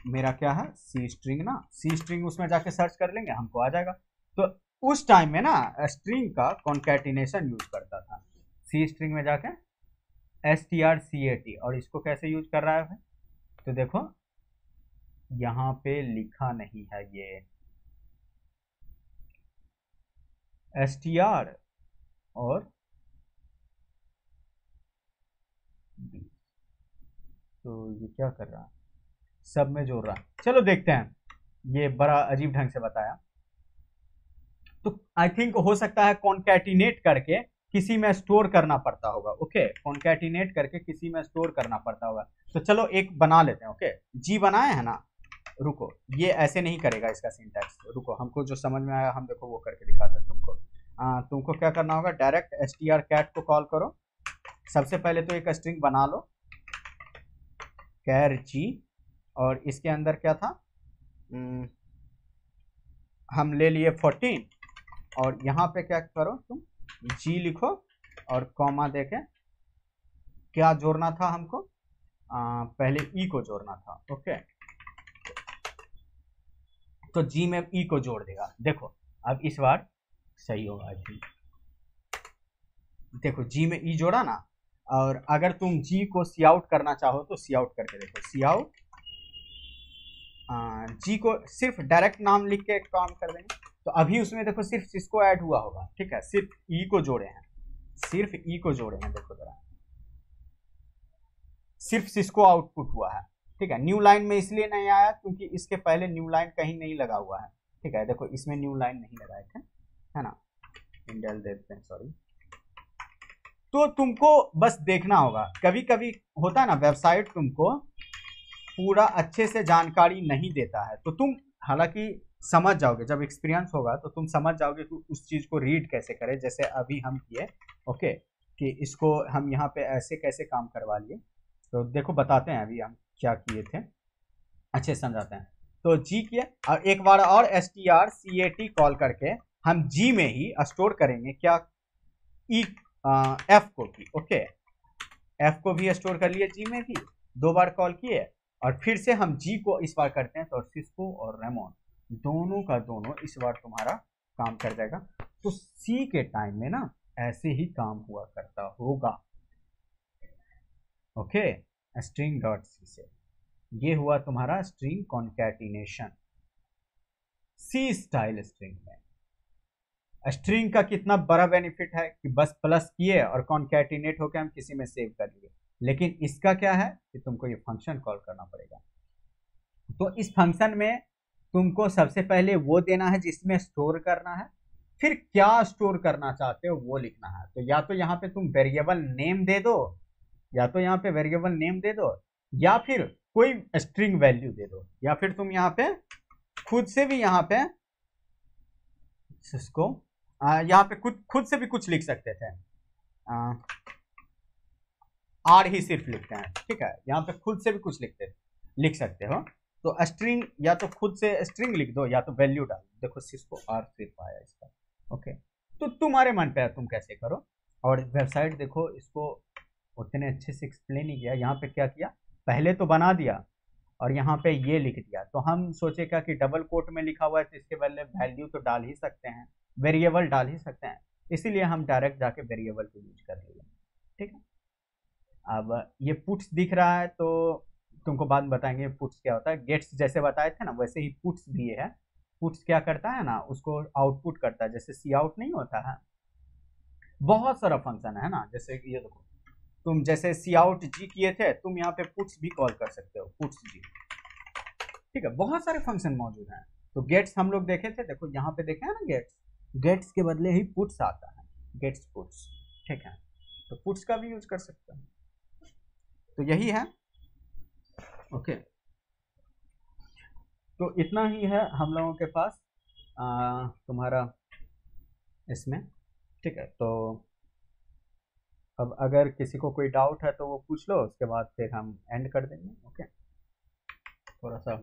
Speaker 1: मेरा क्या है, सी स्ट्रिंग ना, सी स्ट्रिंग, उसमें जाके सर्च कर लेंगे, हमको आ जाएगा। तो उस टाइम में ना स्ट्रिंग का कॉन्कैटिनेशन यूज करता था, सी स्ट्रिंग में जाके strcat, और इसको कैसे यूज कर रहा है, तो देखो यहाँ पे लिखा नहीं है ये str और तो ये क्या कर रहा है, सब में जोड़ रहा है। चलो देखते हैं, ये बड़ा अजीब ढंग से बताया। तो आई थिंक हो सकता है कॉन्कैटिनेट करके किसी में स्टोर करना पड़ता होगा। ओके, कॉन्कैटिनेट करके किसी में स्टोर करना पड़ता होगा। तो चलो एक बना लेते हैं। ओके, जी बनाए हैं ना, रुको, ये ऐसे नहीं करेगा इसका सिंटैक्स, रुको, हमको जो समझ में आया हम देखो वो करके दिखाते हैं तुमको। तुमको क्या करना होगा, डायरेक्ट strcat को कॉल करो। सबसे पहले तो एक स्ट्रिंग बना लो कैर जी, और इसके अंदर क्या था, हम ले लिए 14, और यहाँ पे क्या करो तुम, जी लिखो और कॉमा देके क्या जोड़ना था हमको, पहले ई को जोड़ना था। ओके, तो जी में ई को जोड़ देगा। देखो अब इस बार सही होगा आई थिंक, देखो जी में ई जोड़ा ना, और अगर तुम जी को सी आउट करना चाहो तो सी आउट करके देखो, सी आउट, जी को सिर्फ डायरेक्ट नाम लिख के काम कर देंगे, तो अभी उसमें देखो सिर्फ सिस्को ऐड हुआ होगा। ठीक है, सिर्फ ई को जोड़े हैं, सिर्फ ई को जोड़े हैं, देखो जरा, सिर्फ सिस्को आउटपुट हुआ है। ठीक है, न्यू लाइन में इसलिए नहीं आया क्योंकि इसके पहले न्यू लाइन कहीं नहीं लगा हुआ है। ठीक है, देखो इसमें न्यू लाइन नहीं लगाए थे, है ना, इंडेल देते हैं, सॉरी। तो तुमको बस देखना होगा, कभी कभी होता है ना वेबसाइट तुमको पूरा अच्छे से जानकारी नहीं देता है, तो तुम हालांकि समझ जाओगे, जब एक्सपीरियंस होगा तो तुम समझ जाओगे कि उस चीज़ को रीड कैसे करें, जैसे अभी हम किए। ओके, कि इसको हम यहाँ पे ऐसे कैसे काम करवा लिए, तो देखो बताते हैं अभी हम क्या किए थे, अच्छे समझाते हैं। तो जी किया, और एक बार और strcat कॉल करके हम जी में ही स्टोर करेंगे क्या, ई एफ को भी, ओके, एफ को भी स्टोर कर लिए जी में भी, 2 बार कॉल किए, और फिर से हम जी को इस बार करते हैं, तो सिस्को और रेमोन दोनों का दोनों इस बार तुम्हारा काम कर जाएगा। तो सी के टाइम में ना ऐसे ही काम हुआ करता होगा, ओके। स्ट्रिंग डॉट सी से ये हुआ तुम्हारा स्ट्रिंग कॉन्कैटिनेशन सी स्टाइल स्ट्रिंग में। स्ट्रिंग का कितना बड़ा बेनिफिट है कि बस प्लस किए और कॉन्कैटिनेट होकर हम किसी में सेव कर लिए, लेकिन इसका क्या है कि तुमको ये फंक्शन कॉल करना पड़ेगा। तो इस फंक्शन में तुमको सबसे पहले वो देना है जिसमें स्टोर करना है, फिर क्या स्टोर करना चाहते हो वो लिखना है। तो या तो यहाँ पे तुम वेरिएबल नेम दे दो, या तो यहाँ पे वेरिएबल नेम दे दो, या फिर कोई स्ट्रिंग वैल्यू दे दो, या फिर तुम यहाँ पे खुद से भी यहाँ पे इसको यहाँ पे खुद से भी कुछ लिख सकते थे, आर ही सिर्फ लिखते हैं, ठीक है। यहाँ पे खुद से भी कुछ लिख सकते हो। तो स्ट्रिंग या तो खुद से स्ट्रिंग लिख दो या तो वैल्यू डाल, देखो सिस्को आर सिर्फ आया इसका, ओके। तो तुम्हारे मन पे है तुम कैसे करो। और वेबसाइट देखो इसको उतने अच्छे से एक्सप्लेन नहीं किया, यहाँ पे क्या किया, पहले तो बना दिया और यहाँ पे ये लिख दिया। तो हम सोचे क्या कि डबल कोट में लिखा हुआ है तो इसके बदले वैल्यू तो डाल ही सकते हैं, वेरिएबल डाल ही सकते हैं, इसीलिए हम डायरेक्ट जाके वेरिएबल को यूज कर लिए, ठीक है। अब ये पुट्स दिख रहा है तो तुमको बाद में बताएंगे पुट्स क्या होता है। गेट्स जैसे बताए थे ना वैसे ही पुट्स भी है। पुट्स क्या करता है ना, उसको आउटपुट करता है, जैसे सी आउट नहीं होता है, बहुत सारा फंक्शन है ना। जैसे ये देखो, तुम जैसे सी आउट जी किए थे, तुम यहाँ पे पुट्स भी कॉल कर सकते हो, पुट्स जी, ठीक है। बहुत सारे फंक्शन मौजूद हैं। तो गेट्स हम लोग देखे थे, देखो यहाँ पे देखे हैं ना, गेट्स के बदले ही पुट्स आता है, गेट्स पुट्स, ठीक है। तो पुट्स का भी यूज कर सकते हैं। तो यही है, ओके। तो इतना ही है हम लोगों के पास तुम्हारा इसमें, ठीक है। तो अब अगर किसी को कोई डाउट है तो वो पूछ लो, उसके बाद फिर हम एंड कर देंगे, ओके। थोड़ा सा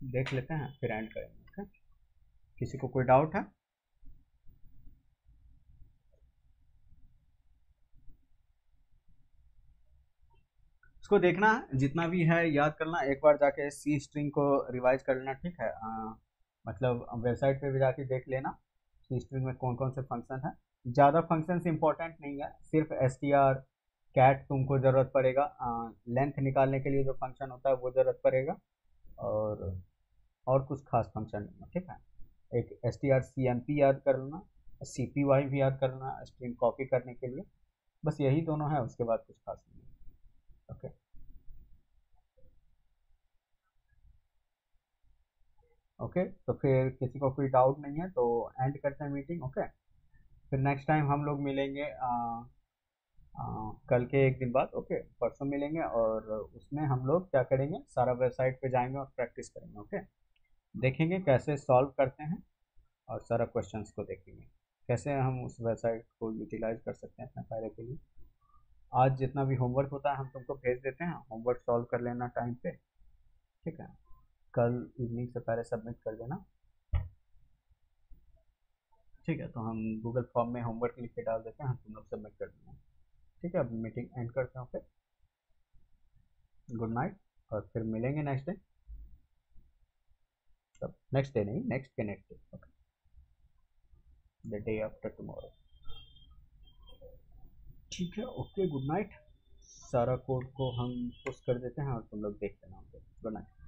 Speaker 1: देख लेते हैं फिर एंड करेंगे, ओके। किसी को कोई डाउट है? इसको देखना है, जितना भी है याद करना, एक बार जाके सी स्ट्रिंग को रिवाइज कर लेना, ठीक है। मतलब वेबसाइट पे भी जाके देख लेना सी स्ट्रिंग में कौन कौन से फंक्शन है। ज़्यादा फंक्शंस इंपॉर्टेंट नहीं है, सिर्फ str कैट तुमको ज़रूरत पड़ेगा, लेंथ निकालने के लिए जो फंक्शन होता है वो ज़रूरत पड़ेगा, और कुछ खास फंक्शन नहीं है, ठीक है। एक strcmp याद कर लेना, cpy भी याद कर लेना स्ट्रिंग कॉपी करने के लिए, बस यही दोनों है, उसके बाद कुछ खास नहीं है, ओके। ओके, तो फिर किसी को कोई डाउट नहीं है तो एंड करते हैं मीटिंग, ओके। फिर नेक्स्ट टाइम हम लोग मिलेंगे कल के एक दिन बाद, ओके, परसों मिलेंगे, और उसमें हम लोग क्या करेंगे, सारा वेबसाइट पे जाएंगे और प्रैक्टिस करेंगे, ओके। देखेंगे कैसे सॉल्व करते हैं और सारा क्वेश्चंस को देखेंगे कैसे हम उस वेबसाइट को यूटिलाइज कर सकते हैं अपने फ़ायदे के लिए। आज जितना भी होमवर्क होता है हम तुमको भेज देते हैं, होमवर्क सॉल्व कर लेना टाइम पे, ठीक है। कल इवनिंग से पहले सबमिट कर देना, ठीक है। तो हम गूगल फॉर्म में होमवर्क लिख के डाल देते हैं, तुम लोग सबमिट कर देना, ठीक है। अब मीटिंग एंड करते हैं, फिर गुड नाइट, और फिर मिलेंगे नेक्स्ट डे, तब नेक्स्ट डे नहीं, नेक्स्ट के next day, okay, the day after tomorrow, ठीक है, ओके, गुड नाइट। सारा कोड को हम पुश कर देते हैं और तुम लोग देख लेना, गुड नाइट।